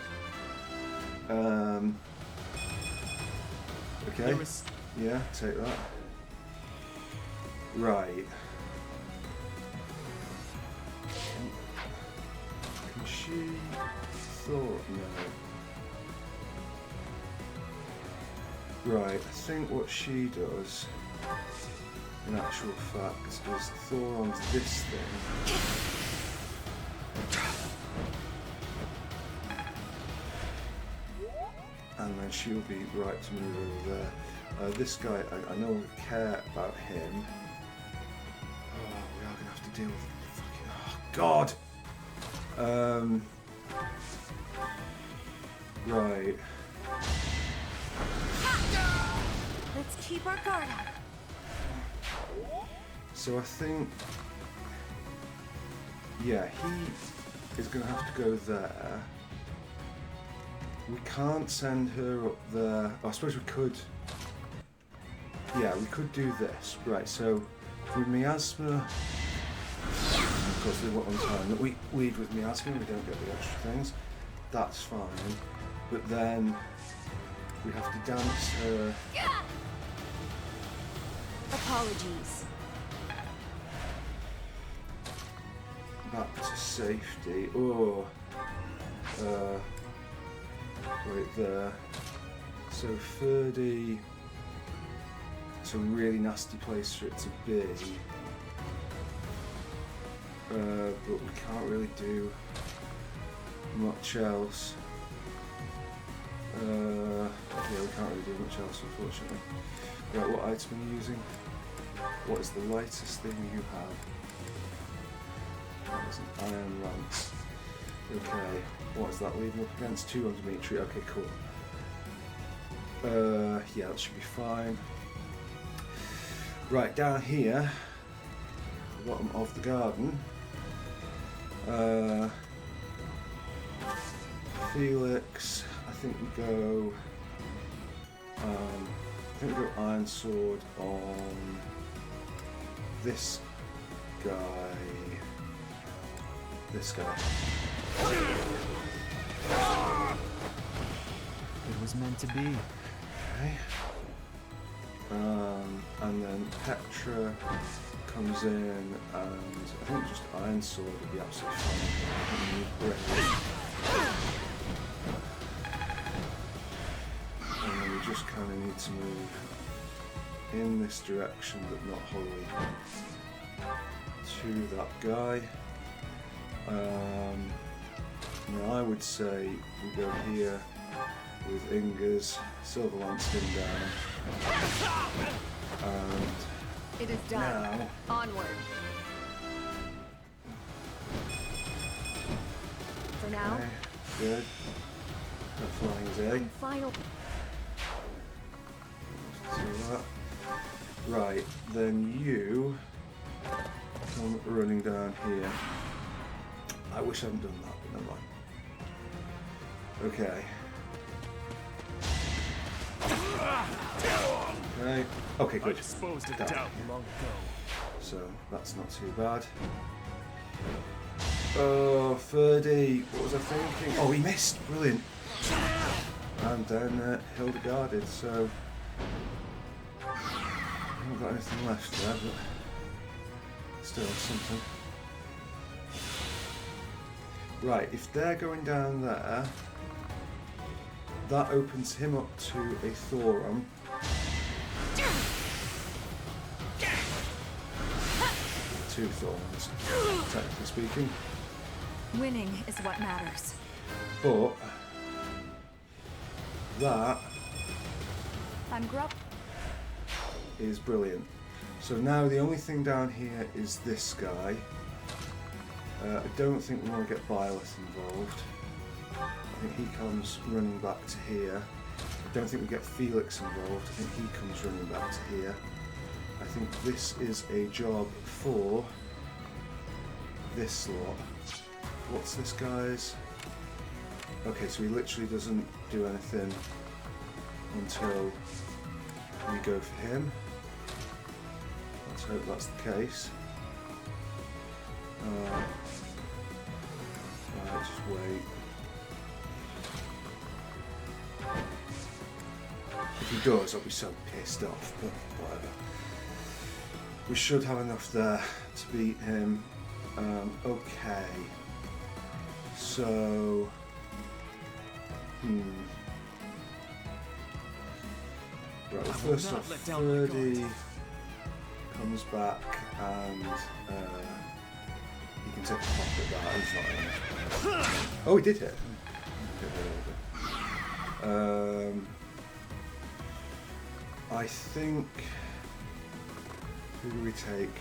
Okay. Yeah, take that. Right. Can she thought no. Right, I think what she does in actual fact is Thoron's this thing. And then she'll be right to move over there. This guy, I no longer care about him. Oh, we are going to have to deal with fucking... Oh, God! Right. Let's keep our guard up. So I think... Yeah, he is going to have to go there. We can't send her up there. Oh, I suppose we could. Yeah, we could do this. Right, so with miasma, of course they want on time that we lead with miasma, we don't get the extra things. That's fine. But then we have to dance her. Apologies. Back to safety. Oh. Right there. So 30. It's a really nasty place for it to be. But we can't really do much else. Yeah, we can't really do much else, unfortunately. Right, what item are you using? What is the lightest thing you have? That is an iron lance. Okay, what is that leaving up against? 2 on Dimitri. Okay, cool. Yeah, that should be fine. Right, down here, the bottom of the garden. Felix, I think we go. Iron Sword on this guy. This guy. It was meant to be. Okay. And then Petra comes in, and I think just Iron Sword would be absolutely fine. And then we just kind of need to move in this direction, but not wholly, to that guy. Now I would say we go here with Inger's, Silver Lance him down, and It is done. now Onward. For now, okay, good. That flying is A. final. See that? Right, then you come running down here. I wish I hadn't done that, but never mind. Okay. Okay. Okay, I good. disposed of Down doubt here. long ago. So that's not too bad. Oh, Ferdy, what was I thinking? Oh, he missed. Brilliant. And then Hildegarded, so I haven't got anything left there, but still something. Right, if they're going down there, that opens him up to a Thorum. Two Thorns, technically speaking. Winning is what matters. But that I'm Grub. is brilliant. So now the only thing down here is this guy. I don't think we want to get Byleth involved. I think he comes running back to here. I don't think we get Felix involved. I think he comes running back to here. I think this is a job for this lot. What's this guy's? Okay, so he literally doesn't do anything until we go for him. Let's hope that's the case. Right, just wait. If he does, I'll be so pissed off, but whatever. We should have enough there to beat him. Okay. So... Right, well, first off, Ferdy comes back and he can take a pop at that. He's not in. Oh, he did hit. I think... Who do we take?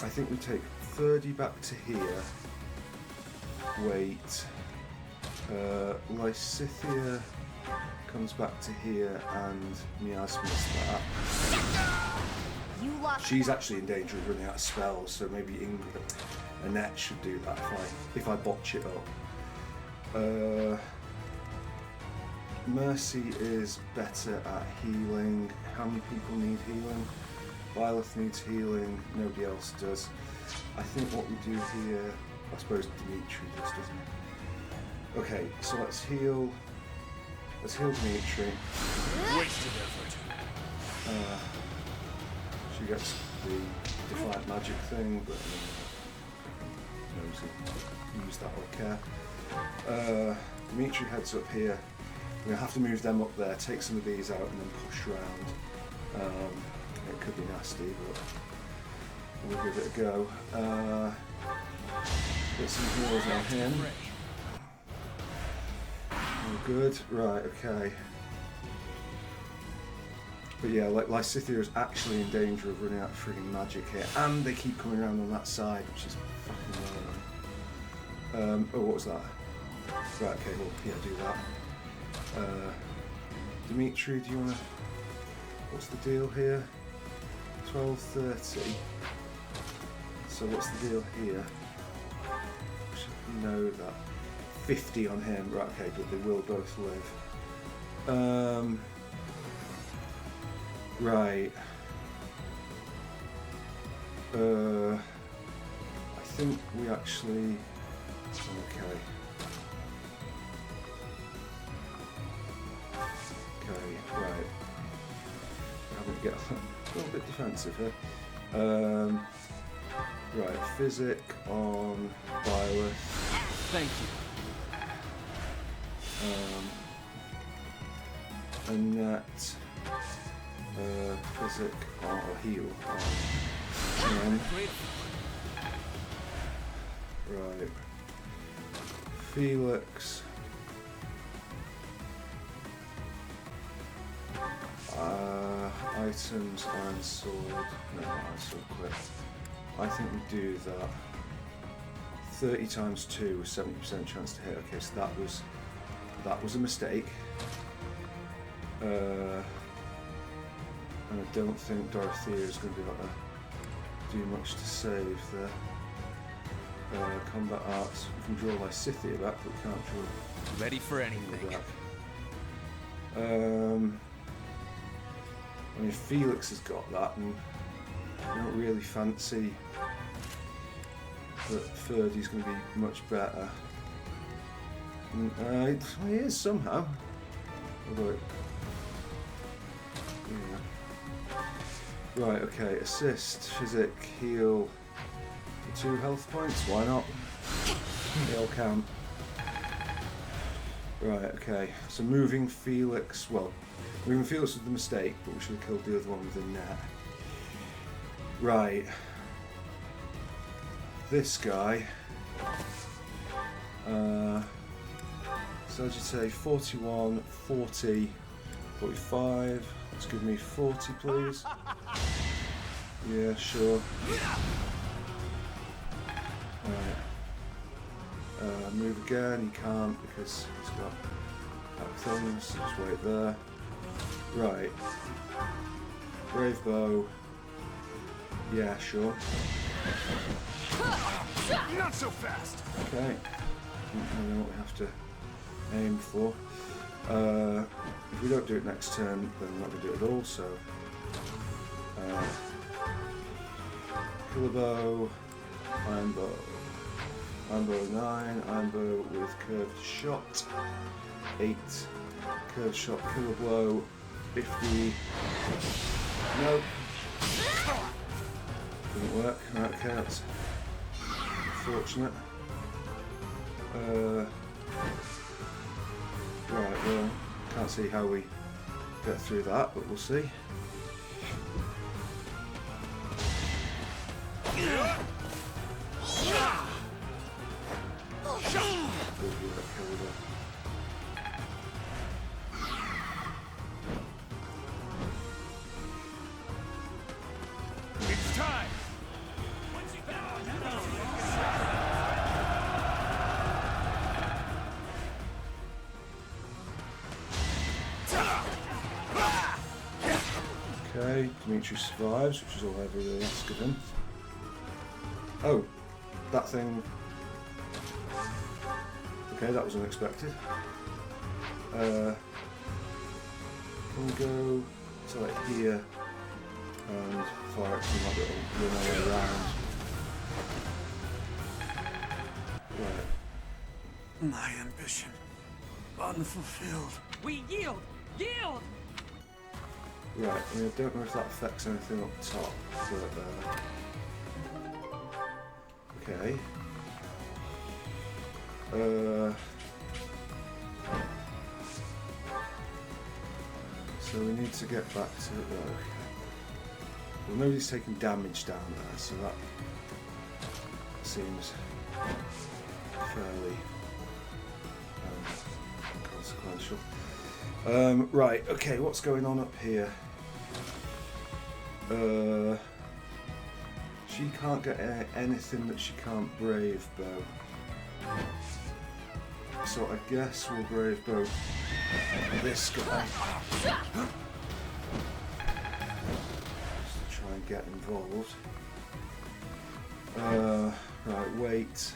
I think we take Ferdy back to here. Wait. Lysithea comes back to here and Miasma's that. You lost. She's actually in danger of running out of spells, so maybe Annette should do that if I botch it up. Mercy is better at healing. How many people need healing? Byleth needs healing, nobody else does. I think what we do here, I suppose Dimitri does, doesn't he? Okay, so let's heal Dimitri. Wasted effort. She gets the Defiant Magic thing, but knows to use that with care. Dimitri heads up here. We're going to have to move them up there, take some of these out and then push round. It could be nasty, but we'll give it a go. Get some heals on him. Oh, good. Right, okay. But yeah, like Lysithea is actually in danger of running out of frigging magic here, and they keep coming around on that side, which is fucking annoying. Oh, what was that? Right, okay, well, yeah, do that. Dimitri, do you want to... What's the deal here? 12:30. So what's the deal here? I should know that. 50 on him. Right, okay, but they will both live. Right. I think we actually... Okay. Okay, right. We're having to get a little bit defensive here. Right, physic on Violet. Thank you. And that physic or heal on Great. right. Felix. Items and sword. No, I sword quit. I think we do that. 30 times 2 with 70% chance to hit. Okay, so that was a mistake. And I don't think Dorothea is going to be able to do much to save the combat arts. We can draw Lysithea back, but we can't draw Ready for anything. back. I mean, Felix has got that, and I don't really fancy that Ferdy's going to be much better. He is somehow. Although, yeah. Right, okay, assist, physic, heal, for 2 health points, why not? They all count. Right, okay, so moving Felix, well, moving Felix was the mistake, but we should have killed the other one with the net. Right. This guy, so as you say, 41, 40, 45, let's give me 40 please. Yeah, sure. Right. Move again, he can't because he's got that thing, so just wait there. Right. Brave bow. Yeah, sure. Not so fast. Okay. I know what we have to aim for. If we don't do it next turn, then we're not going to do it at all, so... Killer bow, iron bow. Iron bow 9, iron bow with curved shot. 8, curved shot, killer blow. 50. Nope. Didn't work. Right, okay, that's unfortunate. Right, well, can't see how we get through that, but we'll see. It's time. Okay, Dimitri survives, which is all I ever really ask of him. Oh, that thing. Okay, that was unexpected. Can we go to like here and fire it from that little run all the way around? Right. My ambition unfulfilled. We yield! Yield! Right, I mean, I don't know if that affects anything up top, but okay. So we need to get back to okay. Well, nobody's taking damage down there, so that seems fairly consequential. Right, okay, what's going on up here? She can't get anything that she can't brave bow. So I guess we'll brave bow this guy. Just to try and get involved. Right, wait.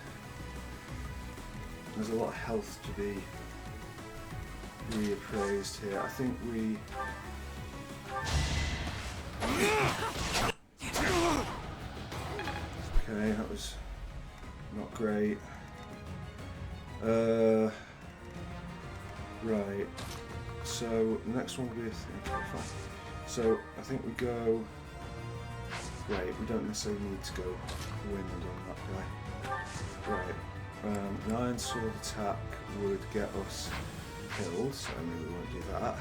There's a lot of health to be reappraised here. I think we... Okay, that was not great. Right. So the next one will be a thing. Okay, fine. So I think we go. Wait, we don't necessarily need to go wind on that guy. Right. An iron sword attack would get us killed, so maybe we won't do that.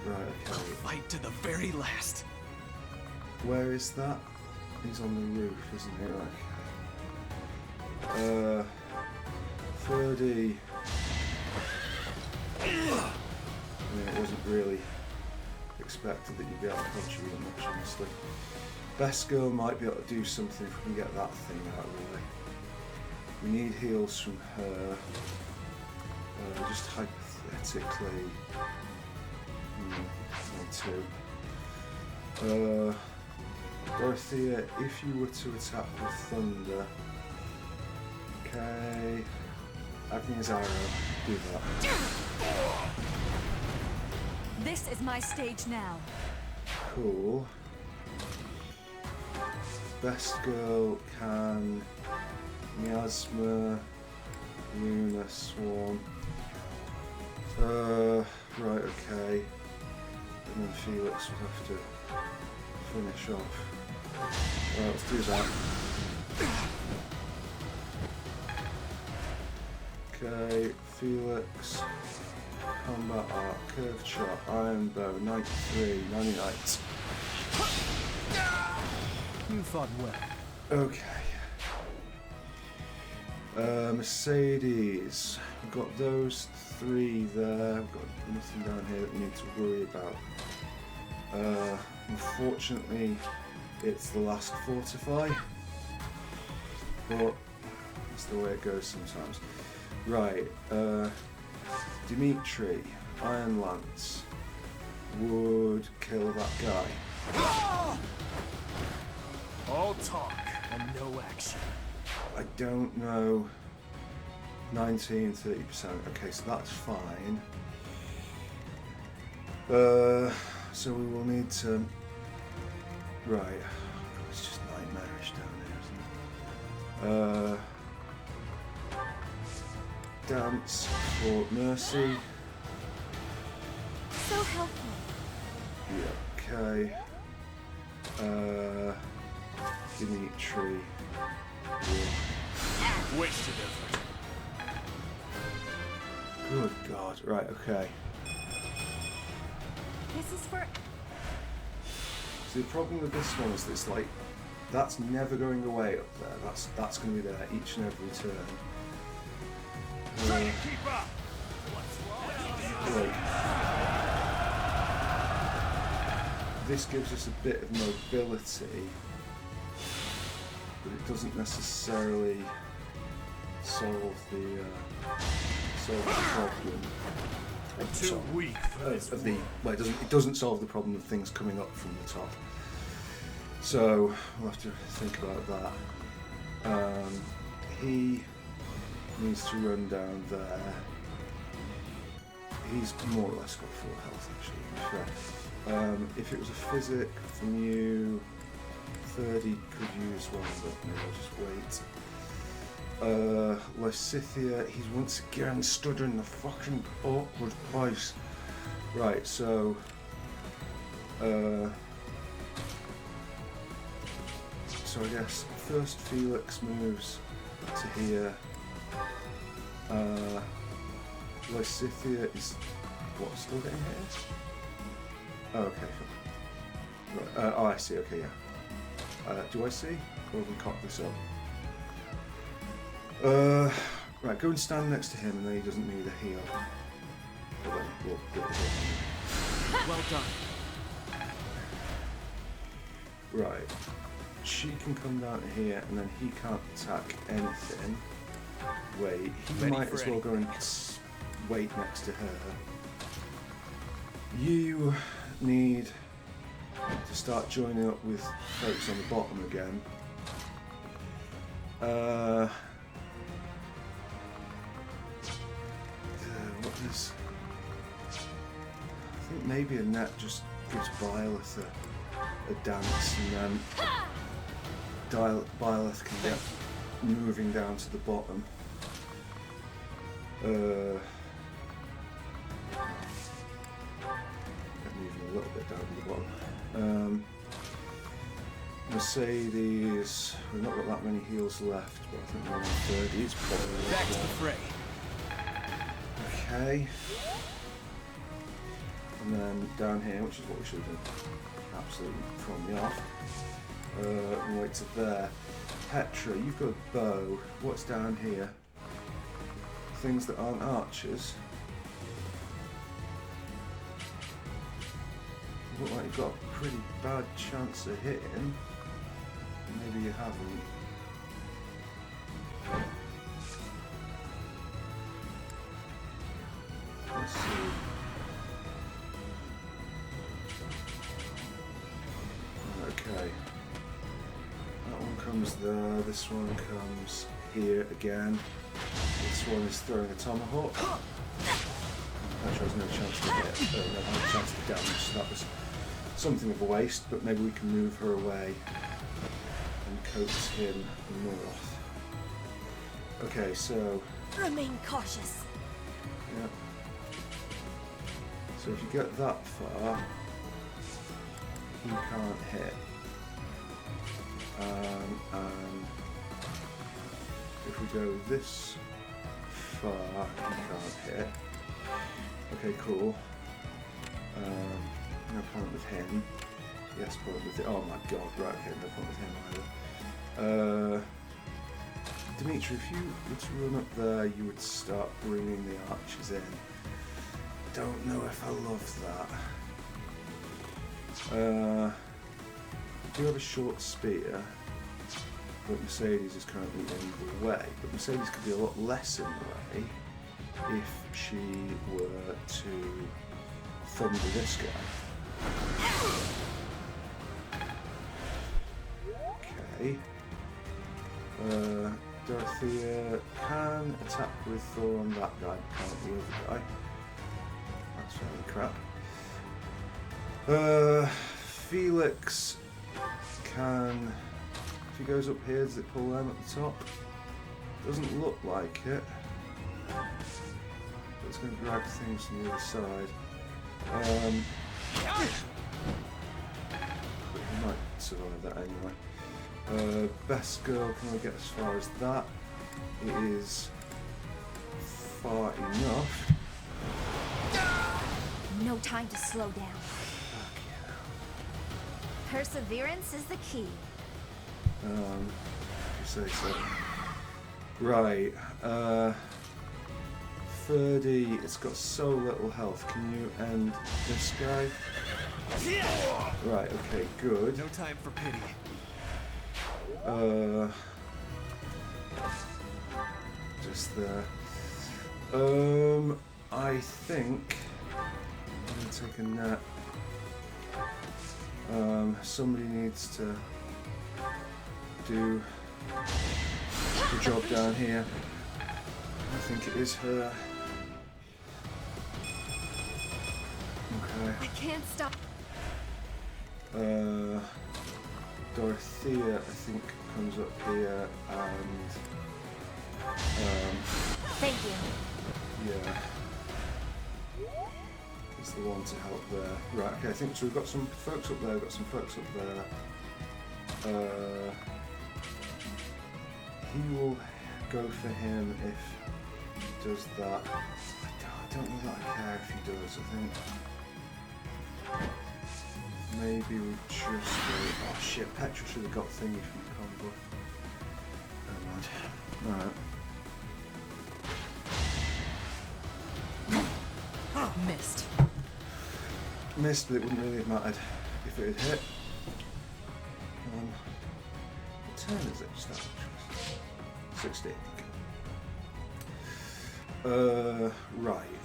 Right, okay. Fight to the very last. Where is that? He's on the roof, isn't he? Right, okay. 30. Yeah, it wasn't really expected that you'd be able to contribute much, honestly. Best girl might be able to do something if we can get that thing out of the way. We need heals from her. Just hypothetically. Only 2. Dorothea, if you were to attack with thunder. Okay. Agni's arrow. Do that. This is my stage now. Cool. Best girl can Miasma, Luna, Swarm. Right, okay. And then Felix would have to finish off. Right, let's do that. Okay, Felix. Combat art, curved shot, iron bow, 93, 99. You fought well. Okay. Mercedes. We've got those 3 there. We've got nothing down here that we need to worry about. Unfortunately, it's the last fortify. But that's the way it goes sometimes. Right. Dimitri, Iron Lance, would kill that guy. All talk and no action. I don't know. 19, 30%. Okay, so that's fine. So we will need to. Right. It's just nightmarish down there, isn't it? Dance for Mercy. So helpful. Yeah, okay. Dimitri. Wasted effort. Good God. Right, okay. This is for. So the problem with this one is that it's like, that's never going away up there. That's going to be there each and every turn. Try to keep up. Like, this gives us a bit of mobility, but it doesn't necessarily solve the problem. I'm too weak for this. It doesn't solve the problem of things coming up from the top. So we'll have to think about that. He needs to run down there. He's more or less got full health, actually, to be fair. If it was a physic from you, 30 could use one, but maybe I'll just wait. Lysithia, he's once again stood in the fucking awkward place. Right, so I guess first Felix moves to here. Lysithia is what, still getting hit? Oh, okay, fine. Right, oh, I see, okay, yeah. Do I see? Or have we cocked this up? Right, go and stand next to him and then he doesn't need a heal. But then we'll get the heal. Well done. Right. She can come down to here and then he can't attack anything. Wait, he might as well go and wait next to her. You need to start joining up with folks on the bottom again. What is? I think maybe a net just gives Byleth a dance, and then Byleth can get moving down to the bottom. Moving a little bit down to the bottom. Mercedes, we've not got that many heals left, but I think we're on 30. It's probably Back to the fray. okay. And then down here, which is what we should have done absolutely from the off. Wait to there. Petra, you've got a bow. What's down here? Things that aren't archers. Look like you've got a pretty bad chance of hitting. Maybe you haven't. Let's see. Okay. That one comes there, this one comes here again. This one is throwing a tomahawk. Petra has no chance to hit, no chance to damage, so that was something of a waste, but maybe we can move her away and coax him north. Okay, so... Remain cautious. yeah. So if you get that far, he can't hit. And if we go this far, he can't hit. Okay, cool. No point with him. Yes, point with it. Oh my god, right, okay, no point with him either. Dimitri, if you were to run up there, you would start bringing the archers in. Don't know if I love that. I do have a short spear, but Mercedes is currently in the way. But Mercedes could be a lot less in the way if she were to thunder this guy. Okay. Dorothea can attack with Thorn that guy, can't the other guy. That's fairly crap. Felix can, if he goes up here, does it pull them at the top? Doesn't look like it. But it's going to drag things from the other side. But he might survive that anyway. Best girl can only get as far as that. It is far enough. No time to slow down. Perseverance is the key. You say so. Right. Ferdy, it's got so little health. Can you end this guy? Right, okay, good. No time for pity. Just there. I think I'm gonna take a nap. Somebody needs to do the job down here. I think it is her. Okay. I can't stop. Dorothea, I think, comes up here and Thank you. yeah, is the one to help there. Right, okay, I think so. We've got some folks up there, we've got some folks up there. He will go for him if he does that. I don't know that I care if he does. I think maybe we just go. Oh shit, Petra should have got thingy from the combo. Never mind. Alright. Missed. Missed, but it wouldn't really have mattered if it had hit. What turn is it? Just out of interest. 16. Right.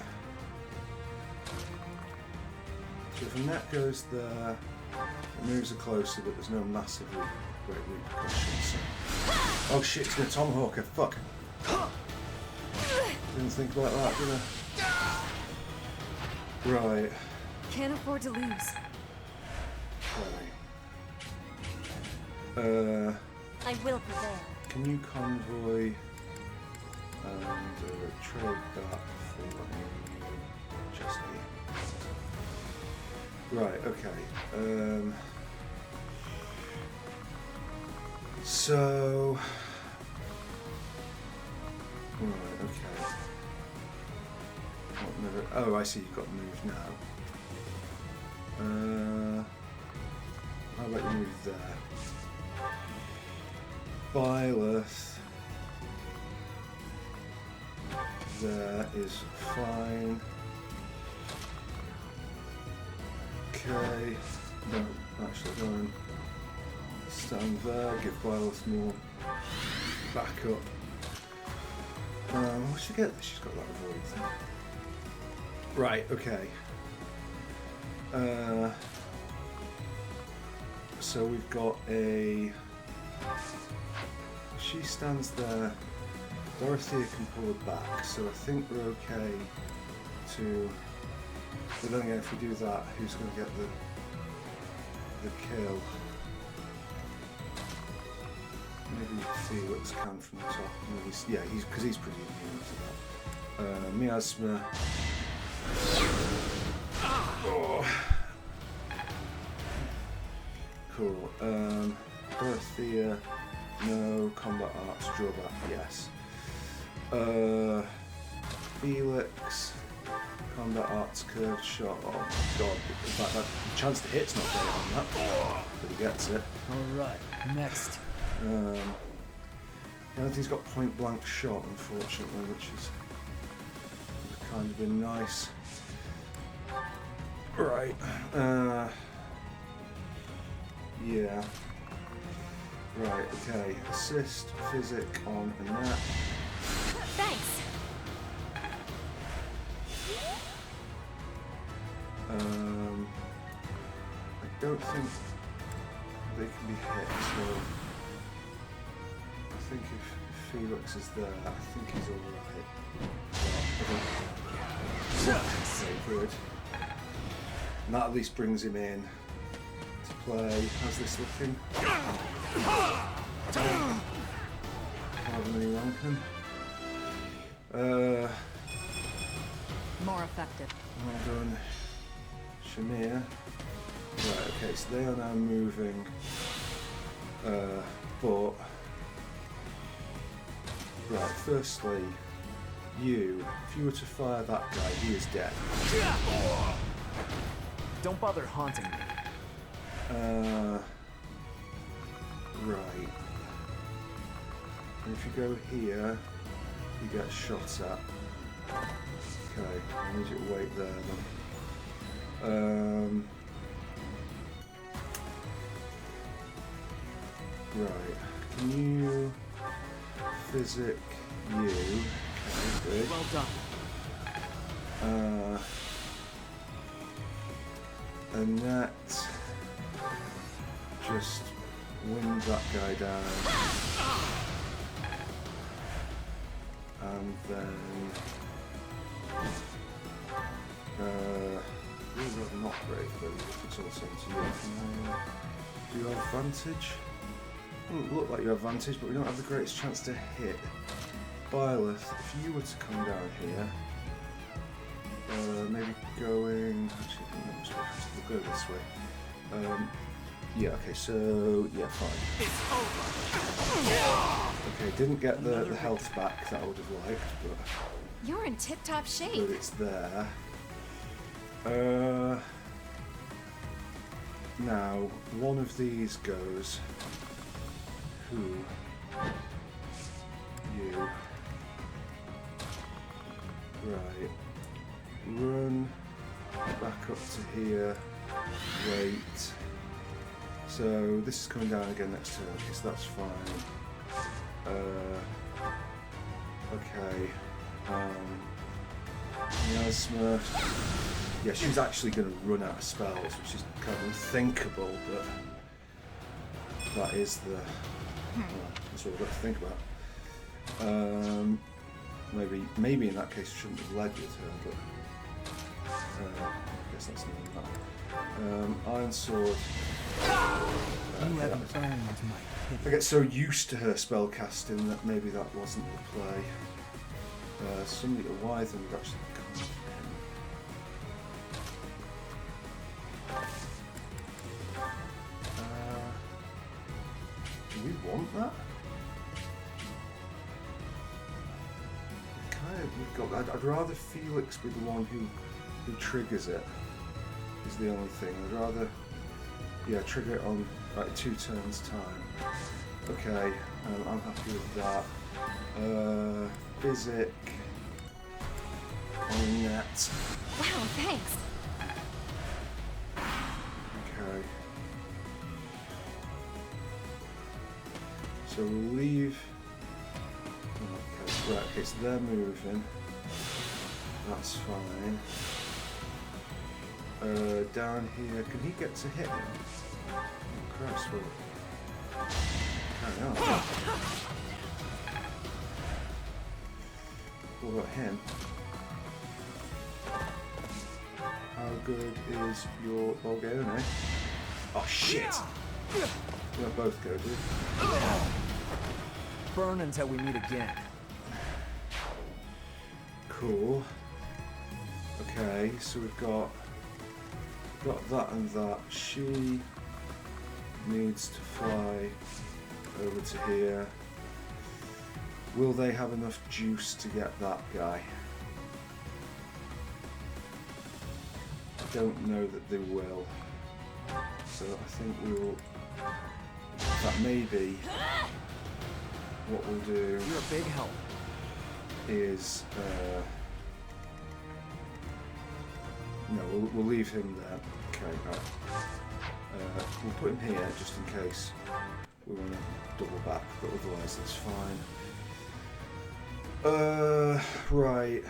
So if a net goes there, it moves her closer, but there's no massively great repercussions. So. Oh shit, it's gonna tomahawk her. Fuck. Didn't think about that, did I? Right. Can't afford to lose. Okay. I will prevail. Can you convoy and trade that for just me? Right, okay. So... Right, okay. Oh, I see, you've got moved now. How about you move there? Byleth. There is fine. Okay. No, actually, go and stand there. Give Byleth more backup. What should I get? She's got that avoid thing. Right. Okay. So we've got a. She stands there. Dorothea can pull her back, so I think we're okay to. But then again, if we do that, who's going to get the kill? Maybe Felix can from the top. He's because he's pretty immune to that. Miasma. Oh. Cool. Dorothea. No. Combat arts. Drawback. Yes. Felix. Combat arts. Curved shot. Oh my god. In fact, that chance to hit's not there on that. But he gets it. Alright, next. I don't think he's got point blank shot, unfortunately, which is kind of been nice. Right. Yeah. Right, okay. Assist, physic on Annette. Thanks. I don't think they can be hit, so I think if Felix is there, I think he's alright. Very good. And that at least brings him in to play. How's this looking? Harmony Rankin. More effective. Well done. Shamir. Right, okay, so they are now moving. But right, firstly, if you were to fire that guy, he is dead. Don't bother haunting me. Right. And if you go here, you get shot at. Okay, I need you to wait there then. Right. Can you physic you? Okay, good. Well done. Annette, just wind that guy down. And then these are not great, but it's all sent to you. Do you have advantage? Doesn't look like you have advantage, but we don't have the greatest chance to hit. Byleth, if you were to come down here, maybe going. Actually, no, we'll go this way. Yeah. Okay. So yeah, fine. Okay, didn't get the health back that I would have liked, but You're in tip-top shape. it's there. Now one of these goes. Who? You. Right. Run back up to here. Wait. So this is coming down again next turn, okay, so that's fine. Okay. Miasma. Yeah, she's actually going to run out of spells, which is kind of unthinkable, but that is the. That's what we've got to think about. Maybe in that case we shouldn't have led with her, but I guess that's not that. Iron Sword. You haven't earned my I pity. get so used to her spell casting that maybe that wasn't the play. Somebody to Wythe and we've actually gone with him. Do we want that? We've got. I'd rather Felix be the one who triggers it. Is the only thing. I'd rather, yeah, trigger it on like 2 turns time. Okay, I'm happy with that. Physic on net. Wow, thanks. Okay. So we'll leave. Okay, right, okay, so they're moving. That's fine. Down here, can he get to hit him? Oh Christ, well. Carry on. What about him? How good is your Bulgarian? Oh shit! We'll both go, dude. Burn until we meet again. Cool. Okay, so we've got that and that. She needs to fly over to here. Will they have enough juice to get that guy? I don't know that they will. So I think we'll. That may be what we'll do. You're a big help. Is no, we'll leave him there. Okay, right. We'll put him here just in case we want to double back, but otherwise that's fine. Right.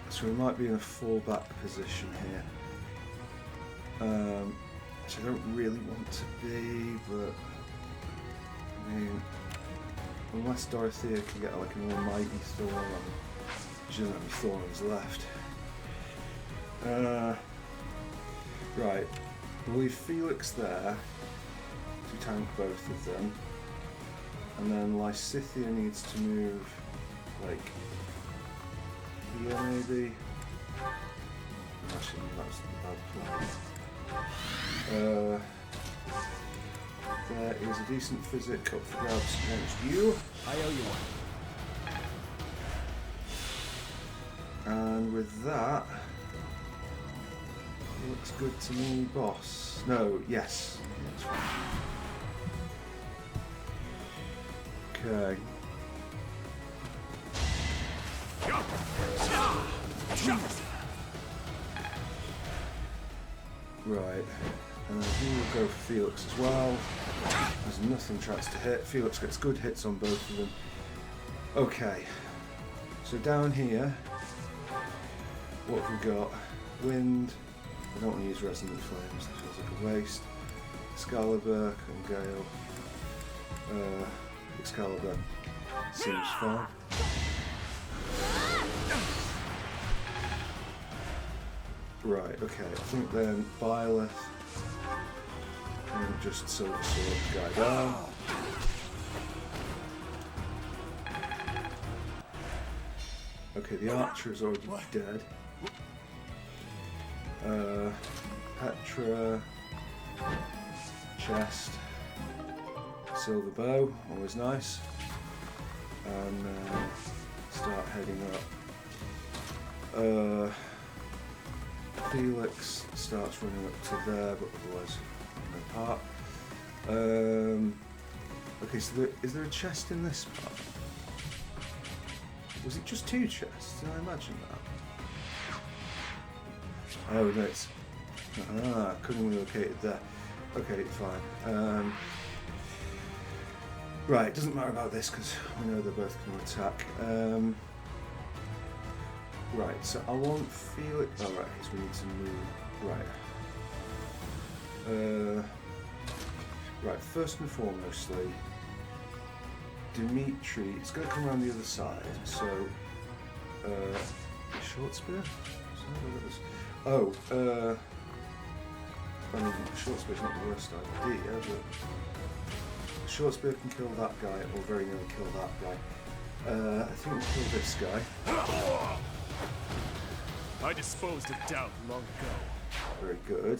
So we might be in a fallback position here. Which I don't really want to be, but I mean, unless Dorothea can get like an almighty thorn, she doesn't have any thorns left. Right, we'll leave Felix there to tank both of them, and then Lysithea needs to move like here maybe. Actually, that's the bad plan. There is a decent physic up for grabs against you. I owe you one. And with that, looks good to me, boss. No, yes. That's fine. Okay. Right. And then he will go for Felix as well. There's nothing tracks to hit. Felix gets good hits on both of them. Okay. So down here, what have we got? Wind. I don't want to use Resonant Flames, that feels like a waste. Excalibur, Gale. Excalibur seems fine. Right, okay, I think then Byleth and just Silver Sword the guy down. Okay, the archer is already dead. Petra, chest, silver bow, always nice. And start heading up. Felix starts running up to there, but otherwise no part. Okay, so is there a chest in this part? Was it just 2 chests? Did I imagine that? Oh no, it's couldn't be located there. Okay, fine. Right, it doesn't matter about this because we know they're both going to attack. Right, so I want Felix. Oh right, so we need to move. Right. Right, first and foremostly, Dimitri. It's going to come around the other side. So, short spear. Oh, I mean, short spear's not the worst idea, but short spear can kill that guy, or very nearly kill that guy. I think we'll kill this guy. I disposed of doubt long ago. Very good.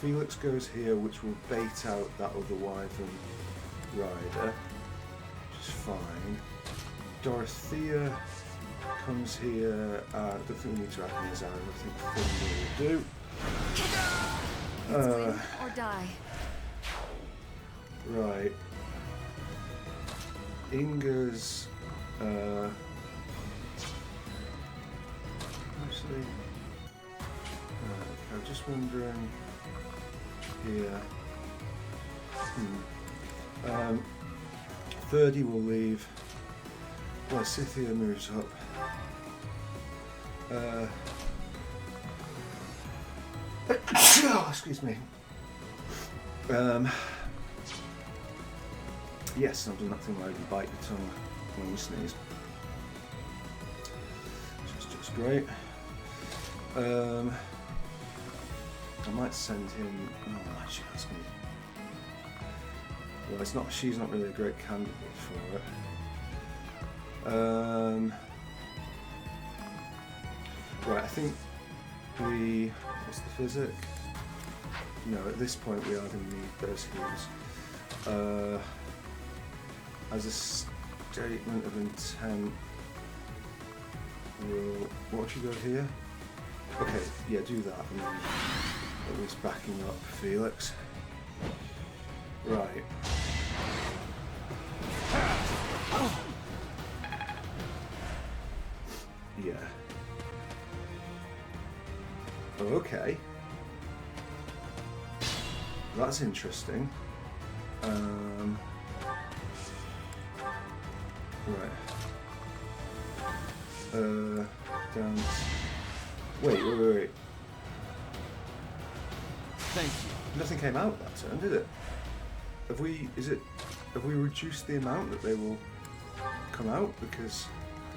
Felix goes here, which will bait out that other Wyvern rider, which is fine. Dorothea comes here. I don't think we need to act in his arrow. I think Thunder will do. It's win or die. Right. Inga's. Actually. I'm just wondering here. 30 will leave. Well, Scythia moves up. Oh, excuse me. Yes, I've done that thing where you bite your tongue when you sneeze. Which is just great. I might send him. Oh, she has me. Well, it's not. She's not really a great candidate for it. Right, I think we. What's the physic? No, at this point we are going to need those heals. As a statement of intent, we'll. What if you go here? Okay, yeah, do that. And then at least backing up Felix. Right. Yeah. Okay. That's interesting. Right. Dance. Wait. Thank you. Nothing came out that turn, did it? Have we reduced the amount that they will come out because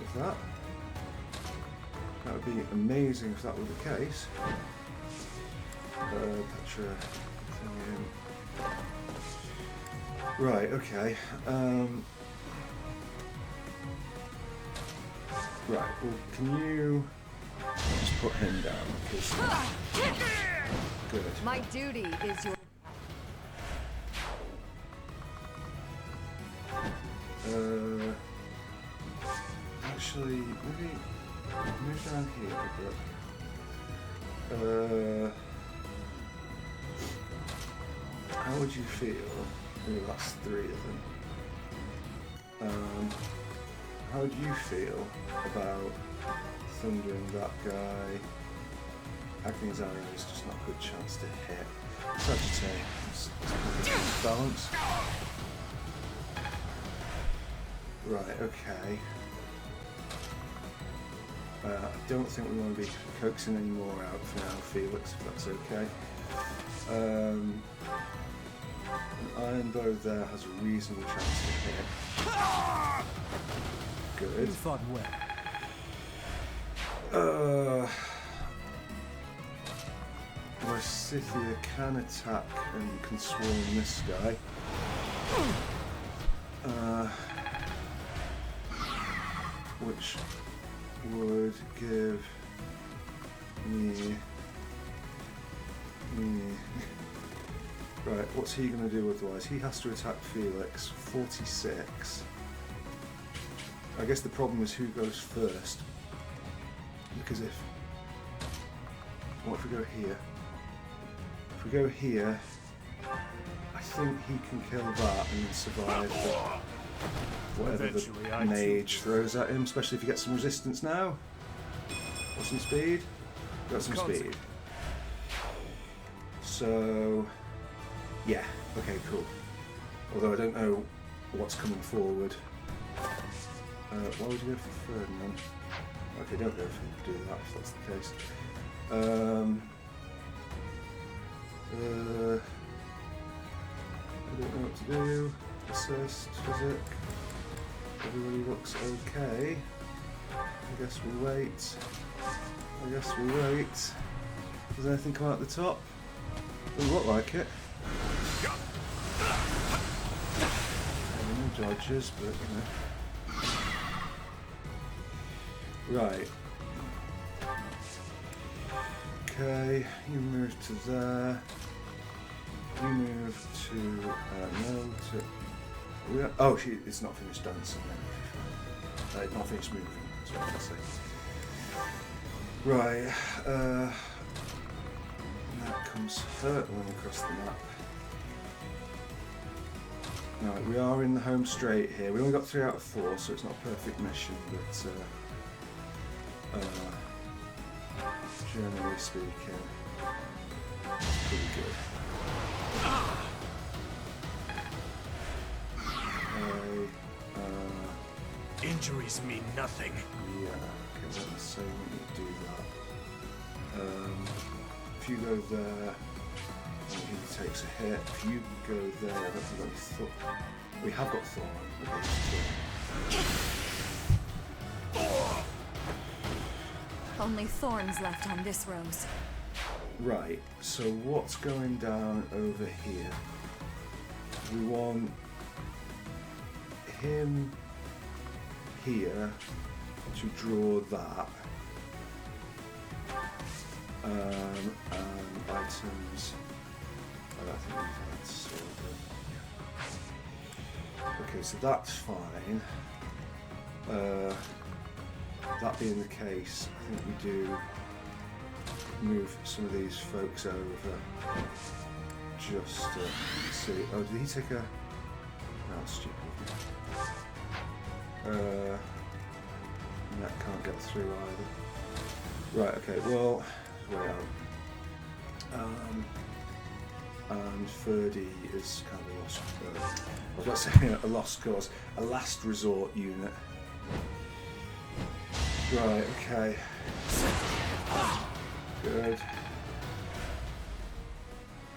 of that? That would be amazing if that were the case. Petra. Right, okay. Right, well, can you just put him down? Because good. My duty is your. Actually, maybe move down here a bit. How would you feel? Maybe that's 3 of them. How would you feel about thundering that guy? Agni's arrow is just not a good chance to hit. Sagittarius, it's balance. Right, okay. I don't think we want to be coaxing any more out for now, Felix, if that's okay. An iron bow there has a reasonable chance to hit. Good. You fought well. Where Scythia can attack and can swarm this guy. Which would give me right, what's he going to do otherwise? He has to attack Felix, 46. I guess the problem is who goes first. Because what if we go here? If we go here, I think he can kill that and survive whatever the mage throws at him, especially if he gets some resistance now. Or some speed. Got some speed. So, yeah, okay, cool. Although I don't know what's coming forward. Why would you go for Ferdinand? Okay, don't go for do that if that's the case. I don't know what to do. Assist, physic. Everybody looks okay. I guess we wait. Does anything come out the top? Doesn't look like it. No dodges, but you know. Right. Okay, you move to there. You move to no to. Oh, it's not finished dancing then. It's not finished moving. That's what I say. Right. And that comes hurtling across the map. Right, we are in the home straight here. We only got 3 out of 4, so it's not a perfect mission, but generally speaking, it's pretty good. Injuries mean nothing. Yeah, okay, let me say when you do that. If you go there, he takes a hit. If you go there, I don't think we've got any we have got Thorn. Okay, Only thorns left on this rose. right, so what's going down over here? We want him here to draw that. And items. I think we've had silver. Okay, so that's fine. That being the case, I think we do move some of these folks over just to see. Oh, did he take a? No, that's stupid. That can't get through either. Right, okay, well, way out. And Ferdy is kind of a lost, I was about to say a lost cause, a last resort unit. Right, okay. Good.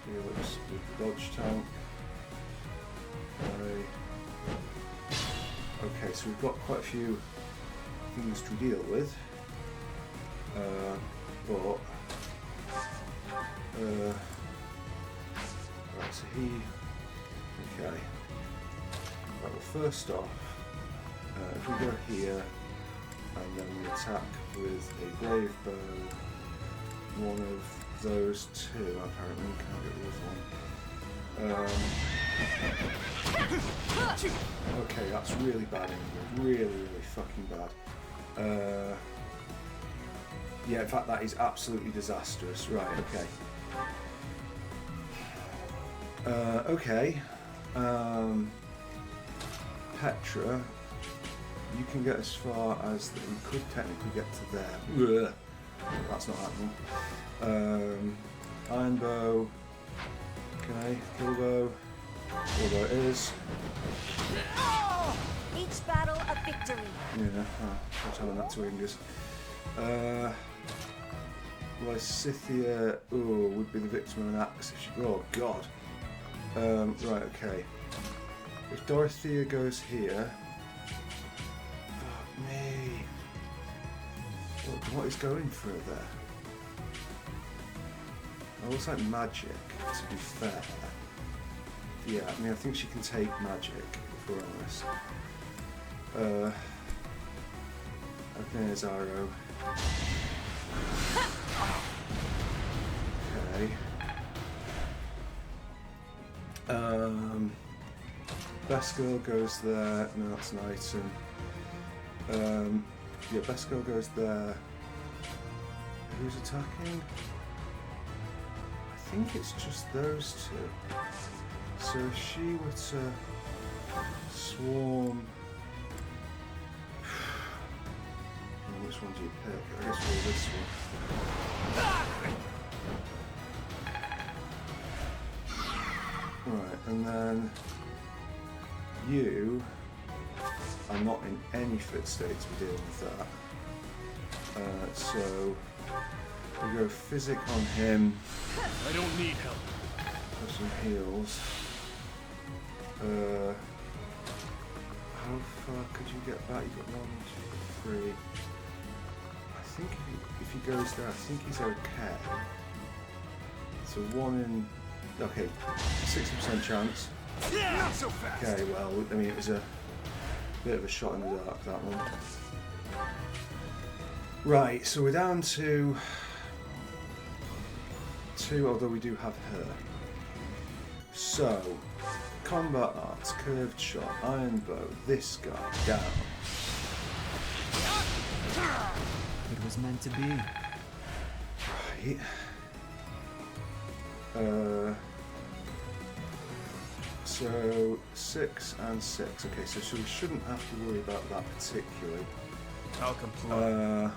Felix with the dodge tank. Okay, so we've got quite a few things to deal with. Right, so he... Okay. Right, well first off, if we go here, and then we attack with a brave bow, one of those two, apparently we can't get rid of one. Okay, that's really bad, really, really fucking bad. Yeah, in fact that is absolutely disastrous. Right, okay. Okay. Petra, you can get as far as we could technically get to there. Ugh. That's not happening. Iron bow. Okay, kill bow. Kill bow it is. Each battle a victory. Yeah, I'm telling that to Ingus. Lysithia, would be the victim of an axe if she. Oh god. Right, okay. If Dorothea goes here. Fuck me. What is going through there? It looks like magic, to be fair. Yeah, I mean, I think she can take magic, if we're honest. Okay, there's Arrow. Okay. Best girl goes there. No, that's an item. Yeah, best girl goes there. Who's attacking? I think it's just those two. So if she were to swarm... Which one do you pick? I guess we'll this one. Right, and then you are not in any fit state to deal with that. So we go physic on him. I don't need help. For some heals. How far could you get back? You've got 1, 2, 3. I think if he goes there, I think he's okay. So 1 in Okay, 60% chance. Not so fast. Okay, well, I mean, it was a bit of a shot in the dark, that one. Right, so we're down to 2, although we do have her. So, combat arts, curved shot, iron bow, this guy, down. It was meant to be. Right. So 6 and 6. Okay, so we shouldn't have to worry about that particularly. I'll comply.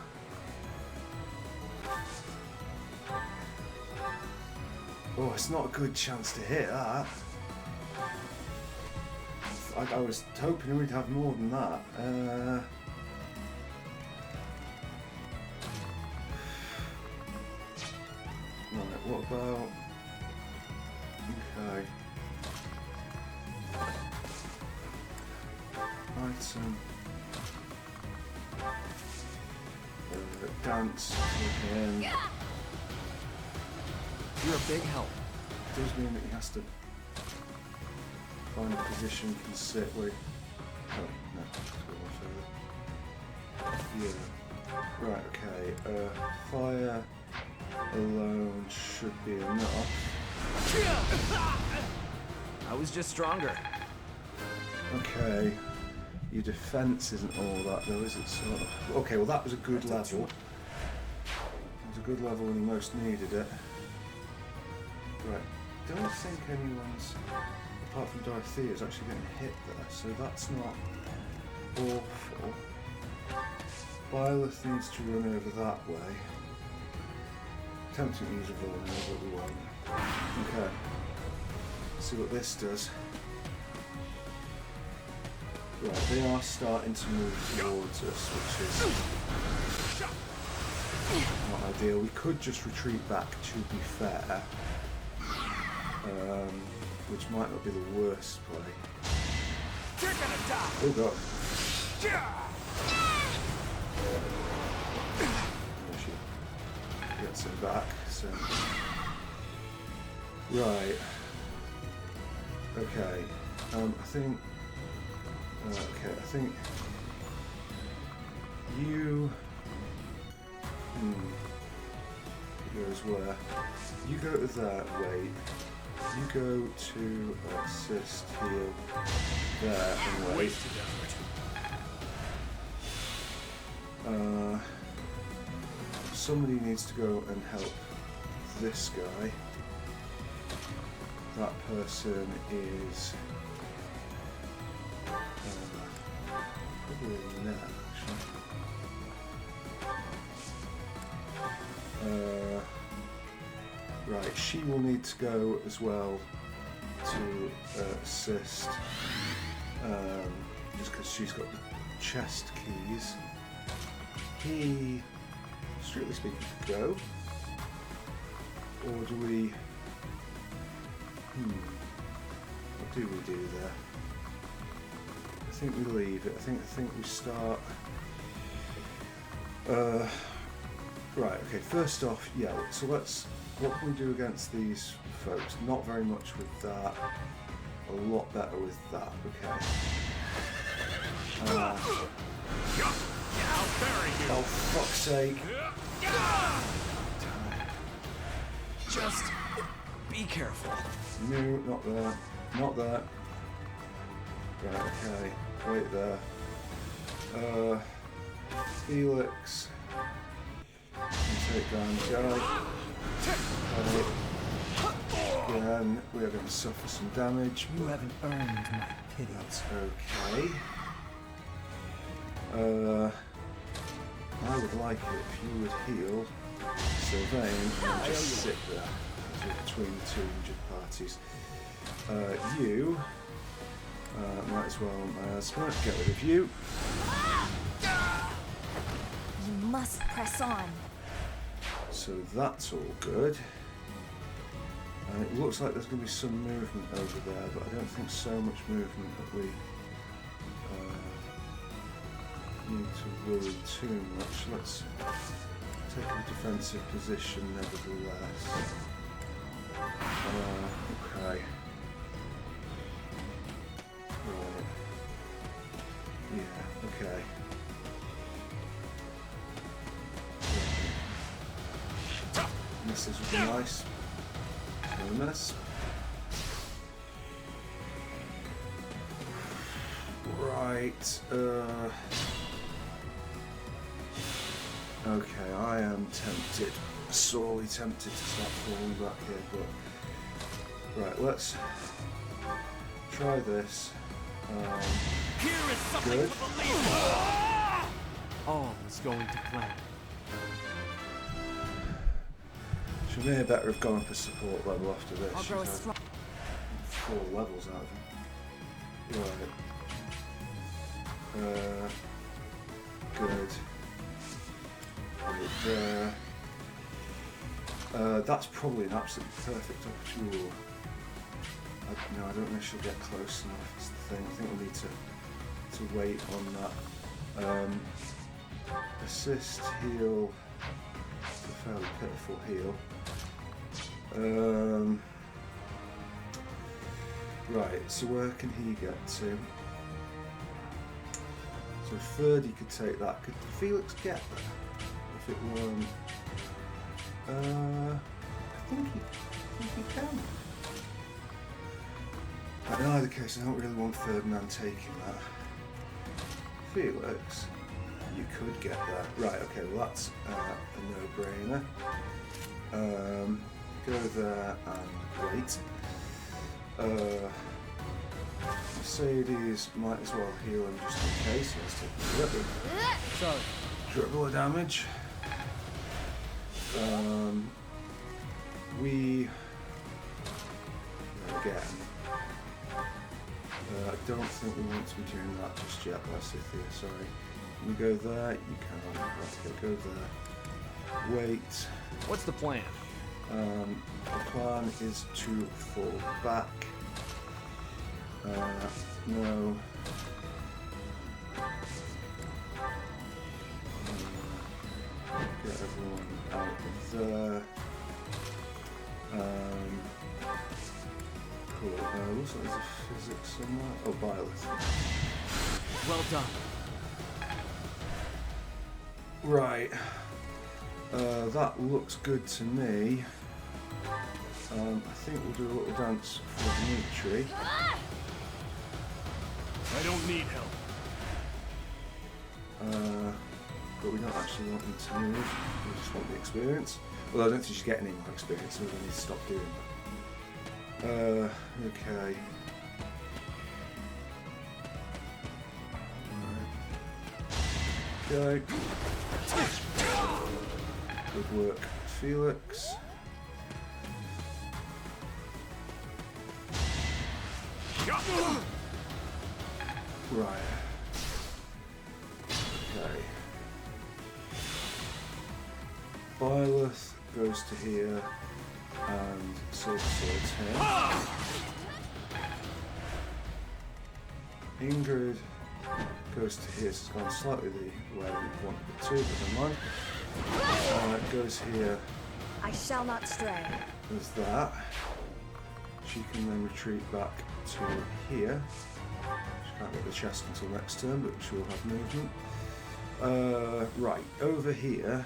Oh, it's not a good chance to hit that. I was hoping we'd have more than that. Right, what about... Okay. Item. Dance again. You're a big help. Does mean that he has to find a position he can sit where he... Oh, no. Let's go further. Yeah. Right, okay. Fire alone should be enough. I was just stronger. Okay. Your defense isn't all that though, is it? Sort of. Okay, well that was a good level. It was a good level when you most needed it. Right. Don't think anyone's, apart from Dorothea's, actually getting hit there, so that's not awful. Byleth needs to run over that way. Tempting to use a vulnerable, but we won't. Okay. Let's see what this does. Right, they are starting to move towards us, which is not ideal. We could just retreat back, to be fair. Which might not be the worst play. Oh god. She gets it back, so... Right. Okay. I think... okay, I think... You... Goes where? You go to that, wait. You go to assist, heal, there, and wait. Somebody needs to go and help this guy. That person is probably in there, actually. Right, she will need to go as well to assist, just because she's got the chest keys. He, strictly speaking, could go. Or do we... What do we do there? I think we leave it. I think we start... right, okay, first off, yeah, so let's... What can we do against these folks? Not very much with that. A lot better with that. Okay. Oh, fuck's sake. Just be careful. No, not there. Not there. Right, okay. Wait there. Felix. Take down Joe. Again, we are going to suffer some damage. You haven't earned my pity. That's okay. I would like it if you would heal Sylvain and just sit there between the two injured parties. You might as well miasma. Get rid of you. You must press on. So that's all good. And it looks like there's going to be some movement over there, but I don't think so much movement that we need to worry too much. Let's take a defensive position nevertheless. Okay. Right. Yeah, okay. Right. Misses would be nice. No miss. Right. Okay, I am tempted, sorely tempted to start falling back here, but right, let's try this. Here is something Good. to believe in. All is going to plan. She may better have gone up a support level after this. I'll grow She's had strong. 4 levels out of him. Right. Good. Right there. That's probably an absolutely perfect opportunity. No, I don't know if she'll get close enough. That's the thing. I think we'll need to wait on that. Assist, heal. It's a fairly pitiful heal. Right, so where can he get to? So third, he could take that. Could Felix get there? If it weren't... I think he can. But in either case, I don't really want Ferdinand taking that. Felix, you could get there. Right, okay, well that's a no-brainer. Go there and wait. Mercedes might as well heal him just in case. Let's take a little Sorry. triple damage. We again. I don't think we want to be doing that just yet, Lysithia, sorry. You go there, you can't. Right, go there. Wait. What's the plan? The plan is to fall back. No. Get everyone out of there. Cool. Looks like there's a physics somewhere. Oh, biolith. Well done. Right. That looks good to me. I think we'll do a little dance for Dimitri. I don't need help. But we don't actually want him to move. We just want the experience. Well, I don't think she's getting any more experience, so we need to stop doing that. Okay. Alright. Okay. Good work, Felix. Right. Okay. Byleth goes to here and Silver Sword's here. Ingrid goes to here, so it's gone slightly the way we wanted it to, but never mind. Goes here. I shall not stray. There's that. She can then retreat back to here. She can't get the chest until next turn, but she will have movement. Right, over here.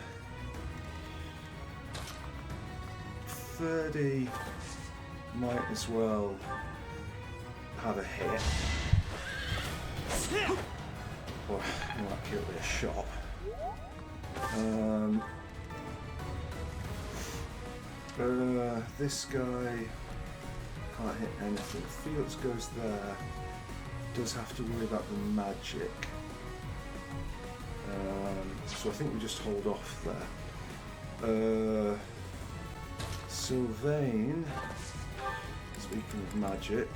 30 might as well have a hit. Or more accurately, a shot. This guy can't hit anything. Felix goes there. Does have to worry about the magic. So I think we just hold off there. Sylvain, speaking of magic.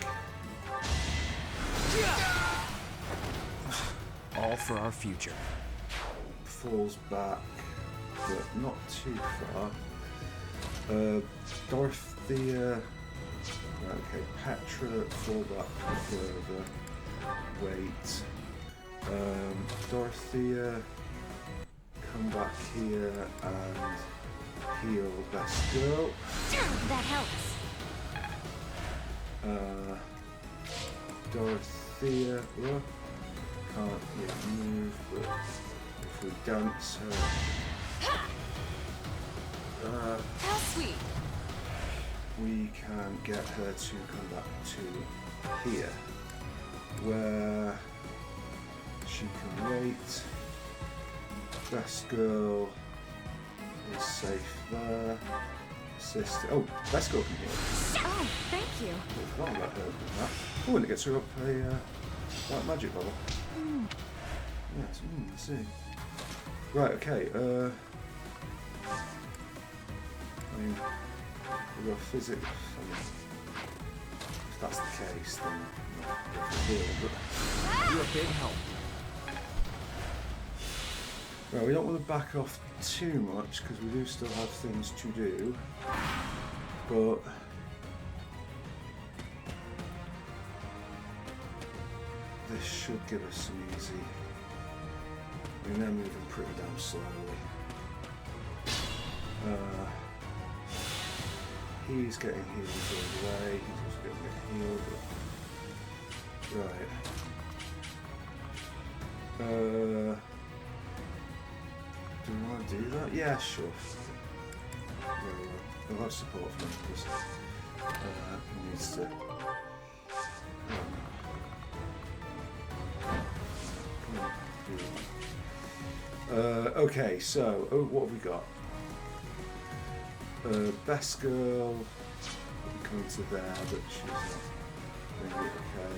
All for our future. Falls back, but not too far. Dorothea. Okay, Petra, fall back further. Wait. Dorothea, come back here and heal best girl. That helps. Dorothea can't yet move, but if we dance her, How sweet. we can get her to come back to here, where she can wait. Best girl is safe there. Sister, oh, best girl can heal. Oh, thank you. I forgot about her doing that. Oh, and it gets her up a white magic level. Yes, I see. Right, okay. I mean, we've got physics. I mean, if that's the case, then not a deal, but You're a big help. right, we don't want to back off too much because we do still have things to do, but this should give us some easy. I mean, they're moving pretty damn slowly. He's getting healed all the way. He's also going to get healed. Right. Do we want to do that? Yeah, sure. We'll have support from him because he needs to. Okay, so what have we got? Best girl coming to there, but she's not really okay.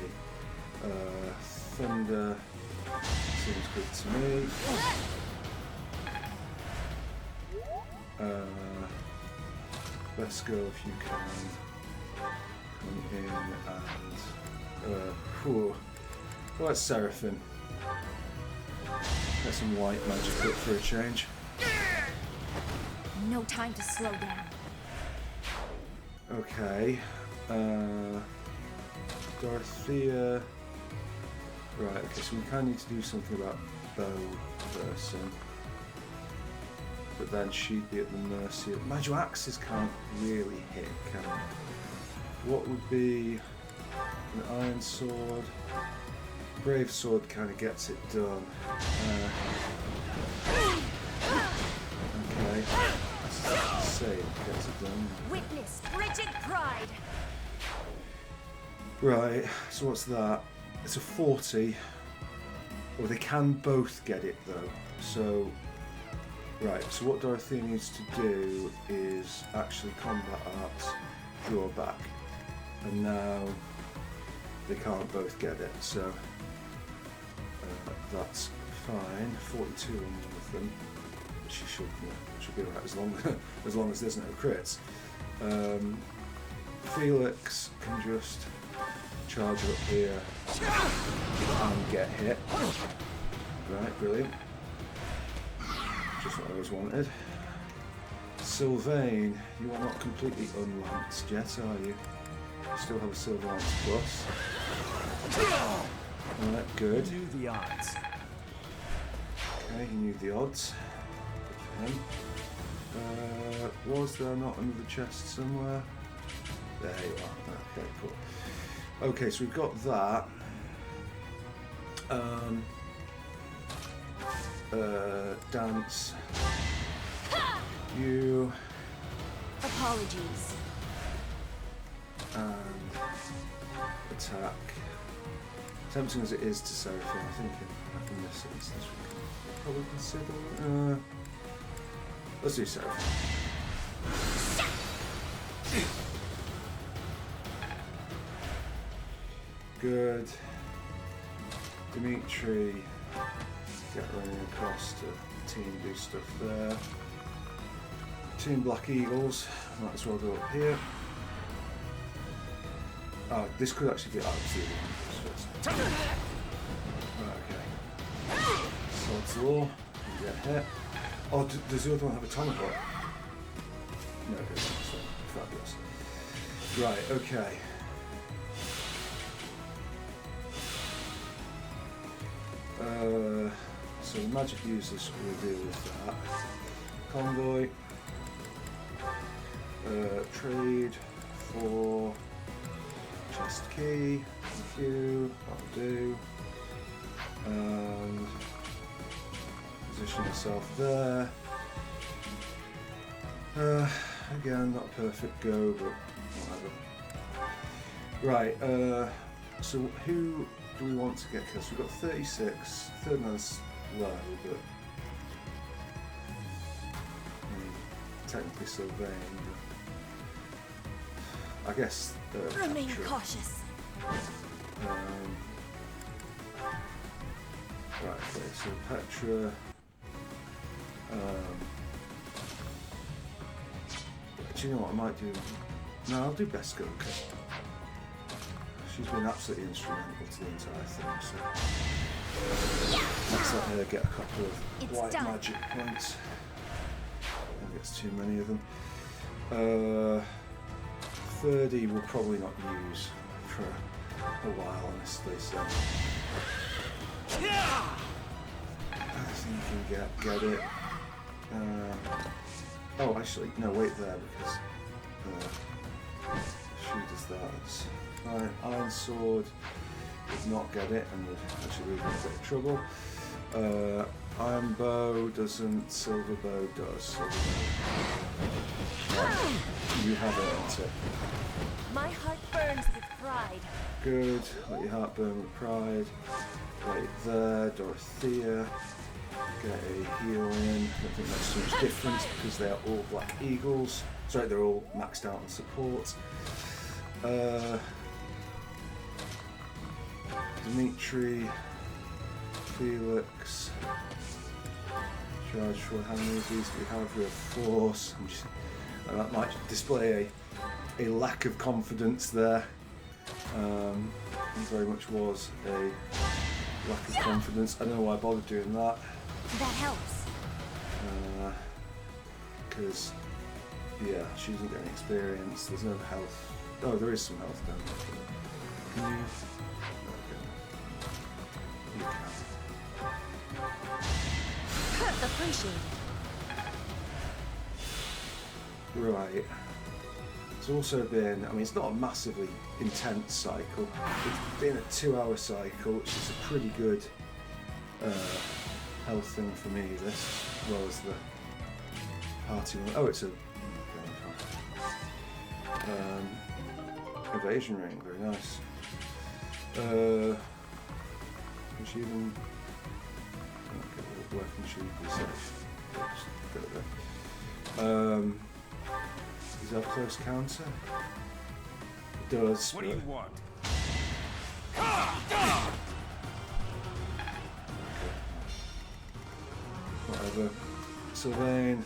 Thunder seems good to me. Best girl, if you can come in and well, that's Seraphim. Get some white magic up for a change. No time to slow down. Okay. Dorothea. Right, okay, so we kind of need to do something about bow person. But then she'd be at the mercy of... Magic axes can't really hit, can they? What would be an iron sword? Brave sword kind of gets it done. Okay. That's say it gets it done. Witness frigid pride. Right, so what's that? It's a 40. Well, they can both get it though. So, right, so what Dorothea needs to do is actually combat arts, draw back. And now they can't both get it, so that's fine. 42 on one of them. She should be alright as long as there's no crits. Felix can just charge up here and get hit. Right, brilliant. Just what I always wanted. Sylvain, you are not completely unlanced yet, are you? You still have a silver lance plus. Alright, good. Knew the odds. Okay, he knew the odds. Good for him. Was there not another chest somewhere? There you are. Okay, cool. Okay, so we've got that. Dance. You. Apologies. And attack. Tempting as it is to Seraphim, I think in this instance we can probably consider. Let's do Seraphim. Good. Dimitri, get running across to team do stuff there. Team Black Eagles, might as well go up here. Oh, this could actually be absolutely first. Right, okay. Swords Law, you get hit. Oh, does the other one have a tomahawk? No, it doesn't. So, fabulous. Right, okay. So the magic users will deal with that. Convoy. Trade for Chest key. Thank you. That'll do. And position yourself there. Again, not a perfect go, but whatever. Right, so who do we want to get killed? So we've got 36, third man's low, but technically Sylvain. I guess Remain Petra. cautious. Right, okay, so Petra. Do you know what I might do? No, I'll do Beska. Okay. She's been absolutely instrumental to the entire thing, so let's let her get a couple of white magic points. I think it's too many of them. 30 we'll probably not use for a while, honestly, so I think you can get it. Oh, actually, no, wait there, because she does that. Right, Iron Sword did not get it, and would actually be in a bit of trouble. Iron Bow doesn't, Silver Bow does. Silver Bow. Right, you have it, that's it. My heart burns with pride. Good, let your heart burn with pride. Right there, Dorothea. Get a heal in. I don't think that's too much difference because they are all Black Eagles. Sorry, they're all maxed out on support. Dimitri, Felix. Charge for how many of these do we have? We have 4. So that might display a lack of confidence there. It very much was a lack of confidence. I don't know why I bothered doing that. That helps. Because, yeah, she doesn't get any experience. There's no health. Oh, there is some health down there. Can you? Okay. You can. Appreciate it. Right. It's also been, I mean, it's not a massively intense cycle. It's been a 2-hour cycle, which is a pretty good health thing for me, this, as well as the party one. Oh, it's a evasion ring, very nice. Can she even where can she be safe? Just go there. Does that have close counter? It does. What do you want? Whatever. Sylvain.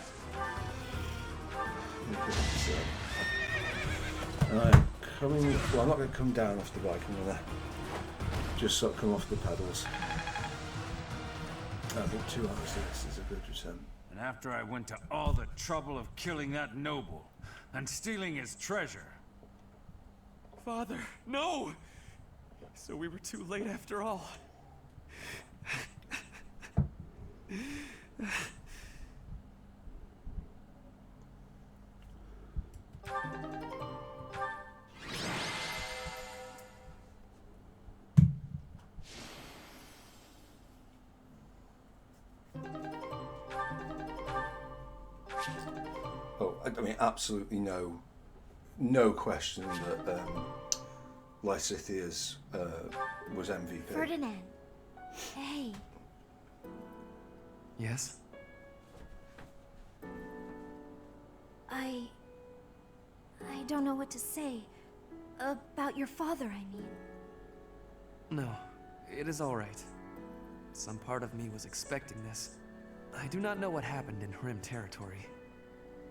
I'm coming. Well, I'm not going to come down off the bike. I'm going to just sort of come off the pedals. I think 2 hours of this is a good return. And after I went to all the trouble of killing that noble and stealing his treasure. Father, no! So we were too late after all. Oh, I mean, absolutely no question that Lysithia's was MVP. Ferdinand. Hey. Yes? I don't know what to say. About your father, I mean. No, it is all right. Some part of me was expecting this. I do not know what happened in Hrim territory,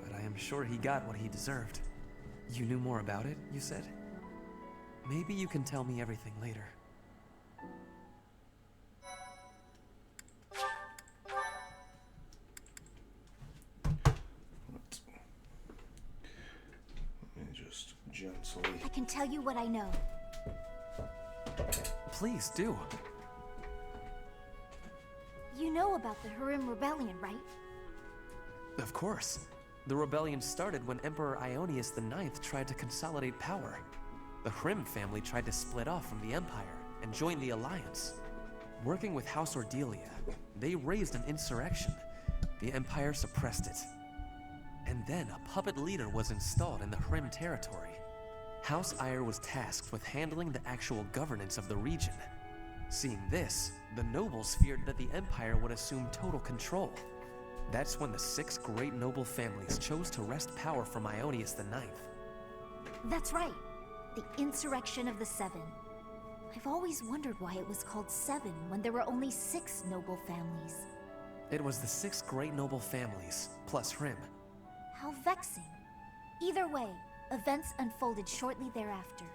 but I am sure he got what he deserved. You knew more about it, you said? Maybe you can tell me everything later. Let me just gently. I can tell you what I know. Please do. You know about the Hrim Rebellion, right? Of course. The rebellion started when Emperor Ionius IX tried to consolidate power. the Hrim family tried to split off from the Empire and join the Alliance. Working with House Ordelia, they raised an insurrection. The Empire suppressed it. And then a puppet leader was installed in the Hrim territory. House Aegir was tasked with handling the actual governance of the region. Seeing this, the nobles feared that the Empire would assume total control. That's when the 6 great noble families chose to wrest power from Ionius IX. That's right. The Insurrection of the Seven. I've always wondered why it was called Seven when there were only 6 noble families. It was the 6 great noble families, plus Hrim. How vexing. Either way, events unfolded shortly thereafter.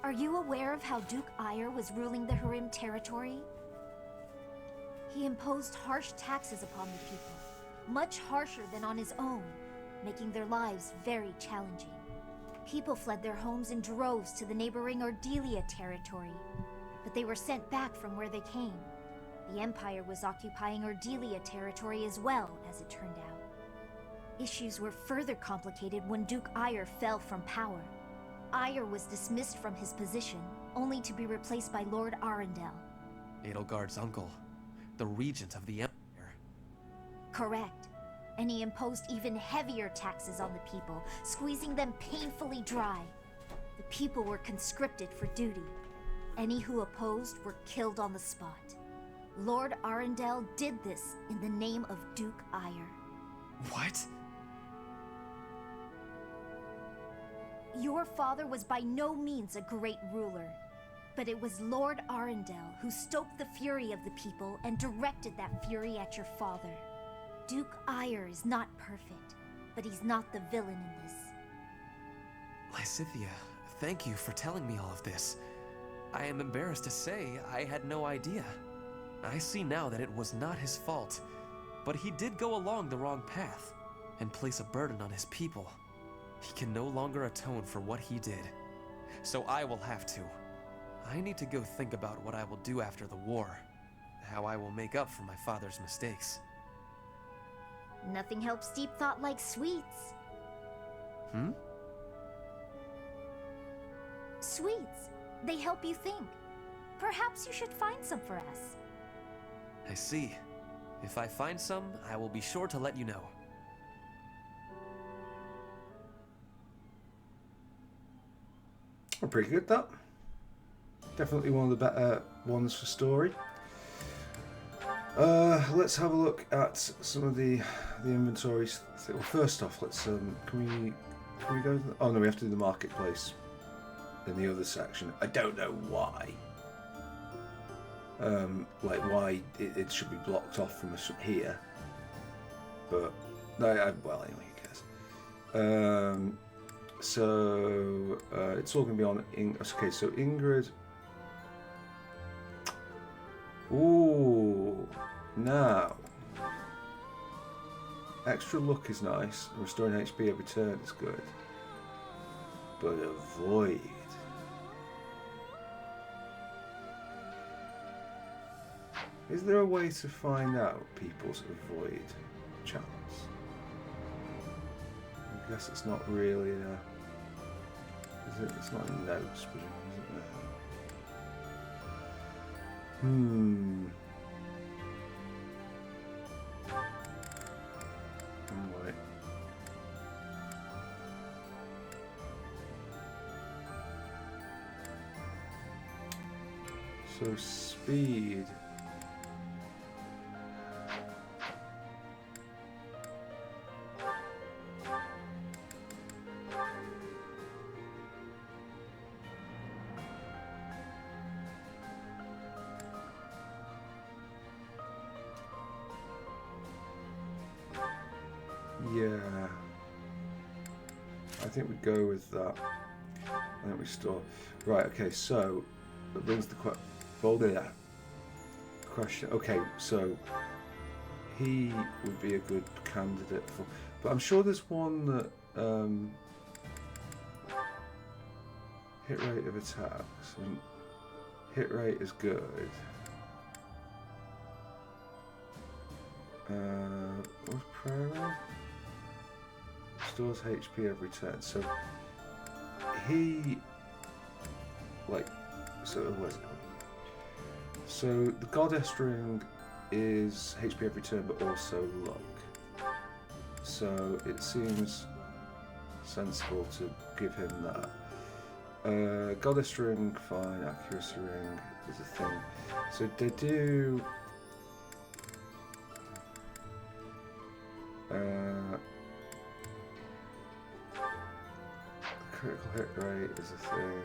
Are you aware of how Duke Aegir was ruling the Hrim territory? He imposed harsh taxes upon the people, much harsher than on his own, making their lives very challenging. People fled their homes in droves to the neighboring Ordelia territory, but they were sent back from where they came. The Empire was occupying Ordelia territory as well, as it turned out. Issues were further complicated when Duke Aegir fell from power. Aegir was dismissed from his position, only to be replaced by Lord Arundel. Edelgard's uncle, the regent of the Empire. Correct. And he imposed even heavier taxes on the people, squeezing them painfully dry. The people were conscripted for duty. Any who opposed were killed on the spot. Lord Arundel did this in the name of Duke Aegir. What? Your father was by no means a great ruler, but it was Lord Arundel who stoked the fury of the people and directed that fury at your father. Duke Aegir is not perfect, but he's not the villain in this. Lysithea, thank you for telling me all of this. I am embarrassed to say I had no idea. I see now that it was not his fault, but he did go along the wrong path and place a burden on his people. He can no longer atone for what he did, so I will have to. I need to go think about what I will do after the war, how I will make up for my father's mistakes. Nothing helps deep thought like sweets. Sweets. They help you think. Perhaps you should find some for us. I see. If I find some, I will be sure to let you know. Pretty good, that. Definitely one of the better ones for story. Let's have a look at some of the inventories. Well, first off, let's can we go? Oh no, we have to do the marketplace in the other section. I don't know why. Like why it should be blocked off from us here. But no, well anyway, who cares? So it's all going to be on. Okay, so Ingrid. Ooh, now extra luck is nice. Restoring HP every turn is good, but avoid. Is there a way to find out people's avoid chance? I guess it's not really a. Is it? It's not in notes, but isn't there? Right. So speed. Yeah, I think we go with that. And then we store. Right. Okay. So that brings the question. Okay. So he would be a good candidate for. But I'm sure there's one that hit rate of attacks. Hit rate is good. What's prayer? Stores HP every turn. So he like, so where's it gone? So the Goddess ring is HP every turn, but also luck. So it seems sensible to give him that. Goddess ring, fine. Accuracy ring is a thing. So they do. Critical hit rate is a thing.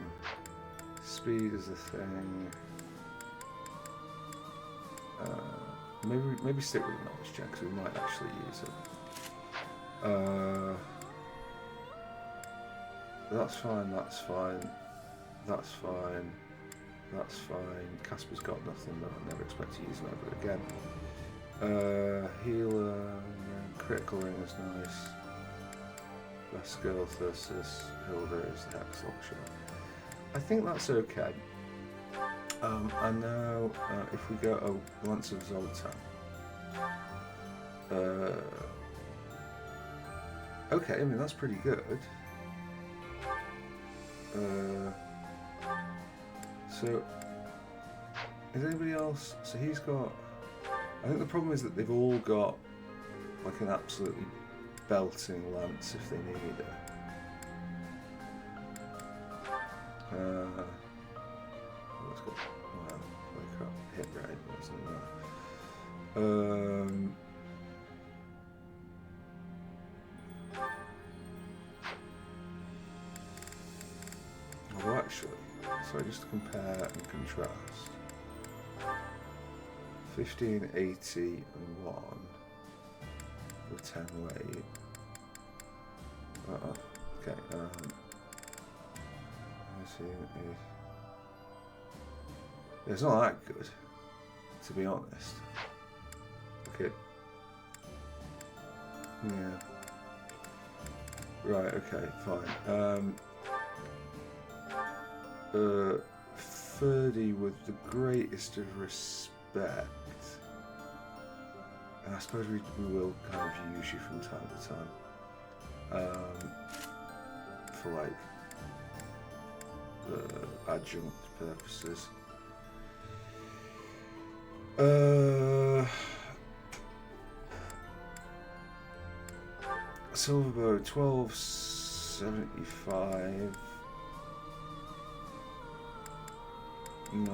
Speed is a thing. Maybe stick with the knowledge check because we might actually use it. That's fine. That's fine. That's fine. That's fine. Casper's got nothing, but I never expect to use him ever again. Healer, critical ring is nice. Best girl versus Hilda is the Hex Luxury. I think that's okay. And now, if we go Lance of Zoltan. Okay, I mean that's pretty good. So, is anybody else? So he's got. I think the problem is that they've all got like an absolutely belting lance if they need it. Let's go. Wow, holy crap! Hit rate. That's not that. Well, actually, so just to compare and contrast. 15, 80, and 1 with 10 weight. Okay. Let's see. It's not that good, to be honest. Okay. Yeah. Right. Okay. Fine. 30 with the greatest of respect. And I suppose we will kind of use you from time to time. For like adjunct purposes. Silverbow 1275. 9.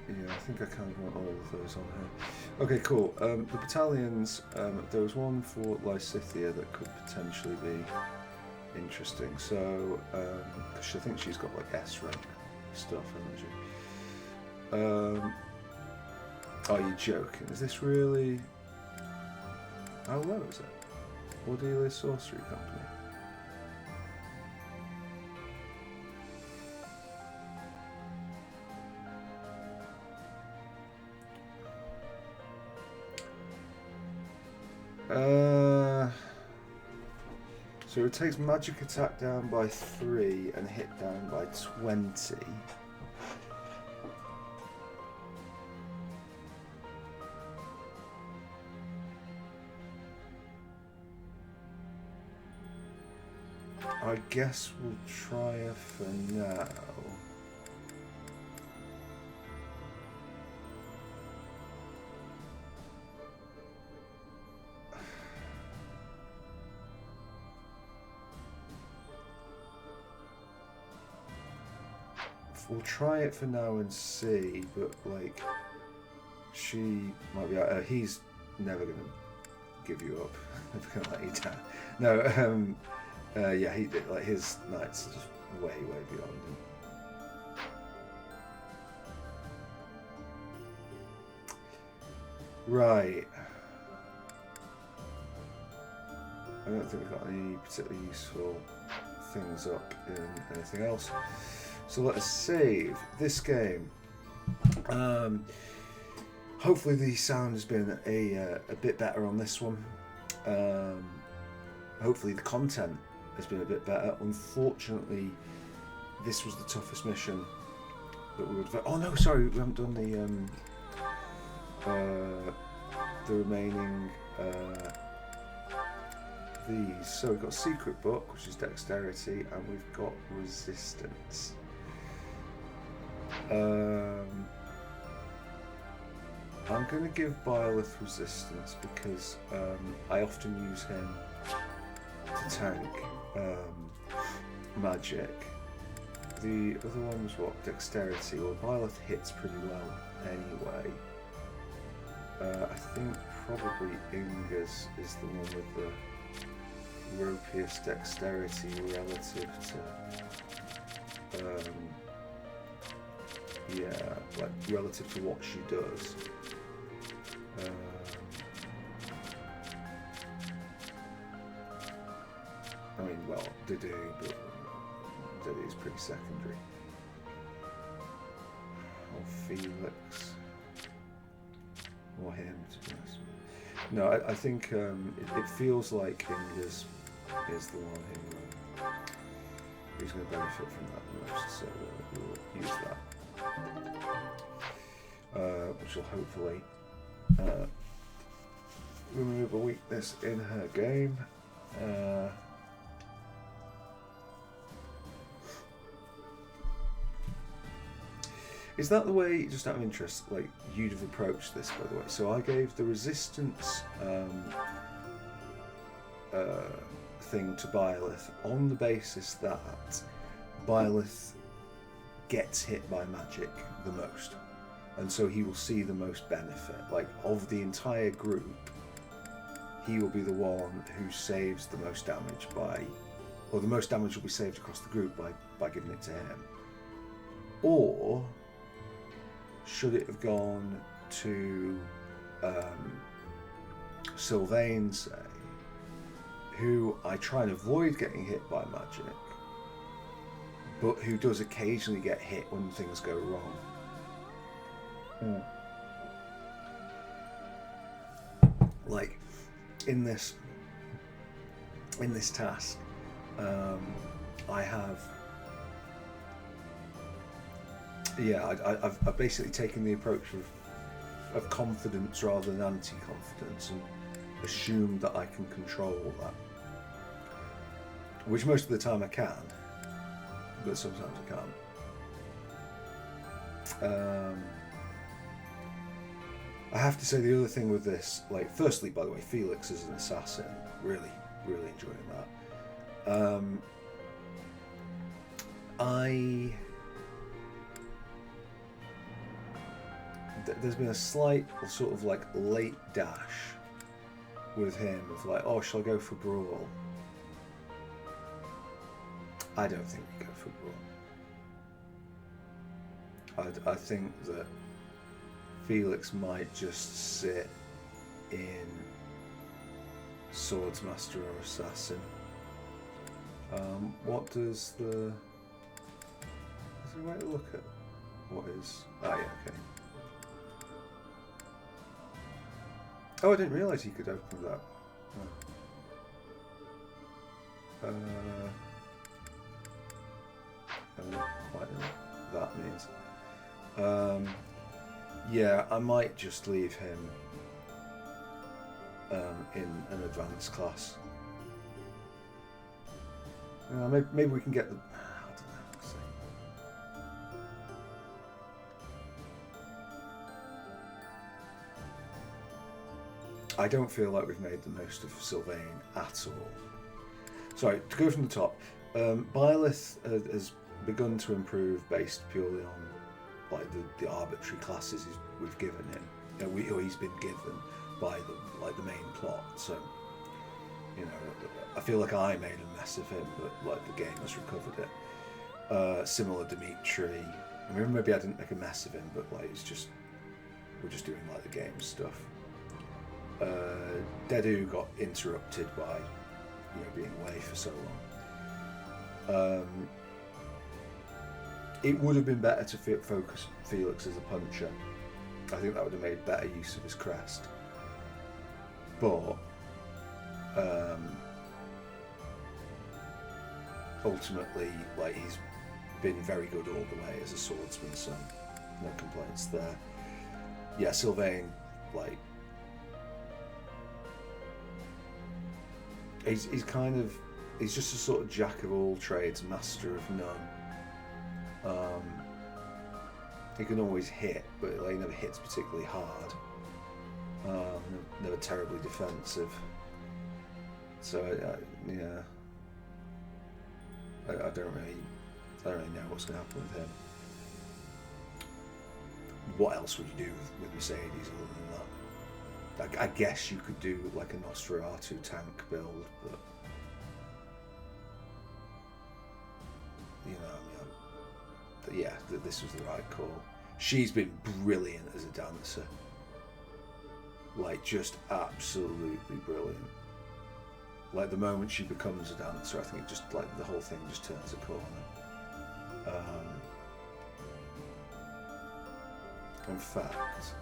Yeah, I think I kind of want all of those on here. Okay, cool. The battalions, there was one for Lysithia that could potentially be interesting. So, cause I think she's got like S rank stuff, hasn't she? Are you joking? Is this really? How low is it? Cordelia Sorcery Company. So it takes magic attack down by 3 and hit down by 20. I guess we'll try her for now. We'll try it for now and see, but like, she might be. He's never gonna give you up. Never gonna let you down. No. Yeah, he did. Like his knights are just way beyond him. Right. I don't think we've got any particularly useful things up in anything else. So let's save this game. Hopefully the sound has been a bit better on this one. Hopefully the content has been a bit better. Unfortunately, this was the toughest mission that we would. Oh no, sorry, we haven't done the the remaining these. So we've got Secret Book, which is Dexterity, and we've got Resistance. I'm going to give Byleth Resistance because I often use him to tank magic. The other one was what? Dexterity. Well, Byleth hits pretty well anyway. I think probably Inga's is the one with the ropiest dexterity relative to yeah, like relative to what she does. I mean, well, Dudu, but Dudu is pretty secondary. Or Felix. Or him, to be honest. No, I think it feels like Inga's is the one who's going to benefit from that the most, so we'll use that. Which will hopefully remove a weakness in her game. Is that the way, just out of interest, like you'd have approached this, by the way? So I gave the resistance thing to Byleth on the basis that Byleth gets hit by magic the most, and so he will see the most benefit. Like, of the entire group, he will be the one who saves the most damage by, or the most damage will be saved across the group by giving it to him. Or should it have gone to Sylvain, say, who I try and avoid getting hit by magic, but who does occasionally get hit when things go wrong. Like in this task, I have, I've basically taken the approach of confidence rather than anti-confidence, and assumed that I can control that, which most of the time I can, but sometimes I can't. I have to say the other thing with this, like, firstly, by the way, Felix is an assassin. Really, really enjoying that. There's been a slight sort of like late dash with him of like, oh, shall I go for Brawl? I don't think we go for Brawl. I think that Felix might just sit in Swordsmaster or Assassin. What does the... Is there a way to look at what is... Ah, yeah, okay. Oh, I didn't realise he could open that. I don't quite know what that means. Yeah, I might just leave him in an advanced class. Maybe we can get the... I don't know. Let's see. I don't feel like we've made the most of Sylvain at all. Sorry, to go from the top. Byleth has begun to improve based purely on like the arbitrary classes we've given him. Or he's been given by the main plot. So, I feel like I made a mess of him, but like the game has recovered it. Similar Dimitri. I mean, maybe I didn't make a mess of him, but like we're just doing like the game stuff. Dedu got interrupted by being away for so long. It would have been better to focus Felix as a puncher. I think that would have made better use of his crest. But ultimately, like, he's been very good all the way as a swordsman, so no complaints there. Yeah, Sylvain, like, he's kind of, he's just a sort of jack of all trades, master of none. He can always hit, but like, he never hits particularly hard. Never terribly defensive. So yeah, I don't really know what's going to happen with him. What else would you do with Mercedes other than that? Like, I guess you could do like a Nosferatu tank build, but you know, yeah, this was the right call. She's been brilliant as a dancer. Like, just absolutely brilliant. Like, the moment she becomes a dancer, I think it just, like, the whole thing just turns a corner. In fact,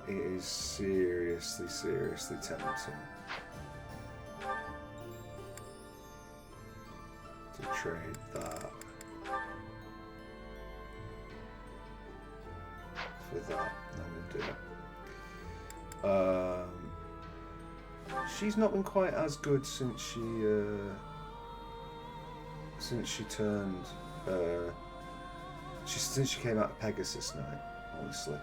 it is seriously tempting to trade that for that. I'm going to do it. She's not been quite as good since she turned since she came out of Pegasus Night, honestly.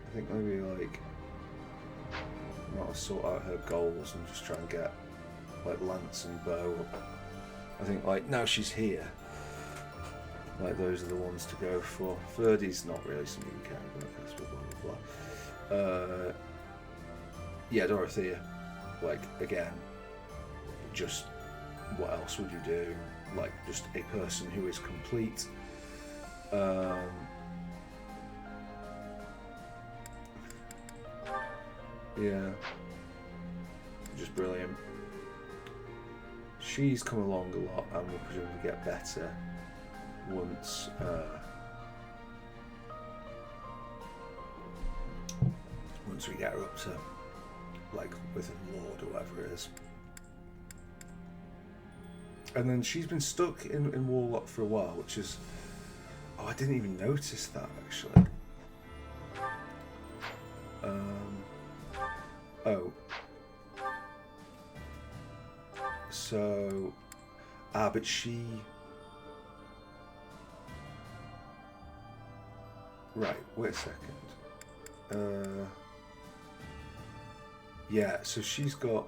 I think maybe like I might sort out her goals and just try and get like Lance and Bo up. I think like now she's here, like those are the ones to go for. Verdi's not really something you care about, that's blah blah blah. Yeah, Dorothea, like again, just what else would you do? Like just a person who is complete. Yeah, just brilliant. She's come along a lot and will presumably get better once once we get her up to like within Lord or whatever it is. And then she's been stuck in Warlock for a while, which is, oh, I didn't even notice that actually. Oh. So, but she. Right. Wait a second. Yeah. So she's got.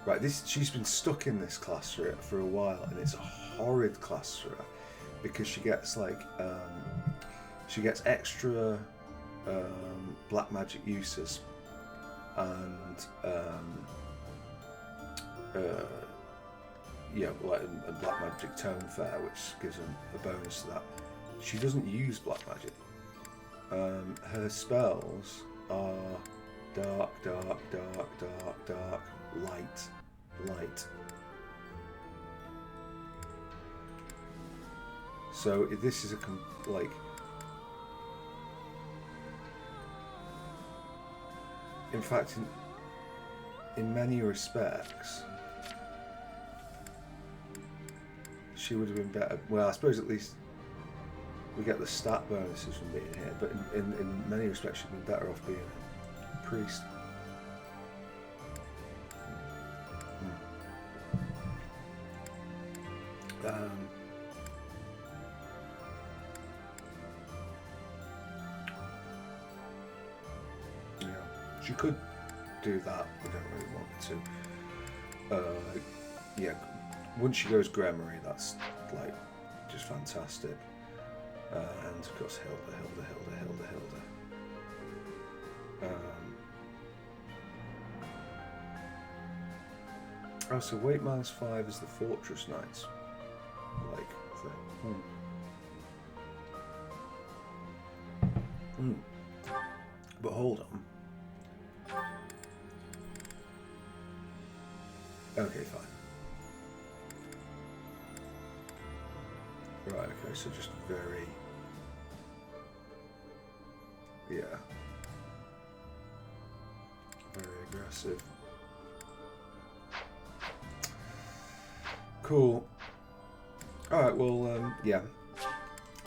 Right. She's been stuck in this class for a while, and it's a horrid class for her. Because she gets like she gets extra black magic uses and yeah, like a black magic tome fair, which gives them a bonus to that. She doesn't use black magic. Her spells are dark, light. So this is like in fact in many respects she would have been better. Well, I suppose at least we get the stat bonuses from being here, but in many respects she'd been better off being a priest. She could do that, we don't really want her to. Yeah, once she goes Gremory, that's like just fantastic. And of course Hilda. Oh, so weight -5 is the Fortress Knights, like thing. But hold on. Okay, fine. Right, okay, so just very... Yeah. Very aggressive. Cool. Alright, well, yeah.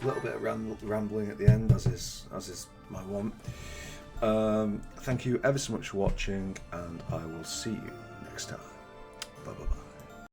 A little bit of rambling at the end, as is my want. Thank you ever so much for watching, and I will see you next time. Bye bye bye.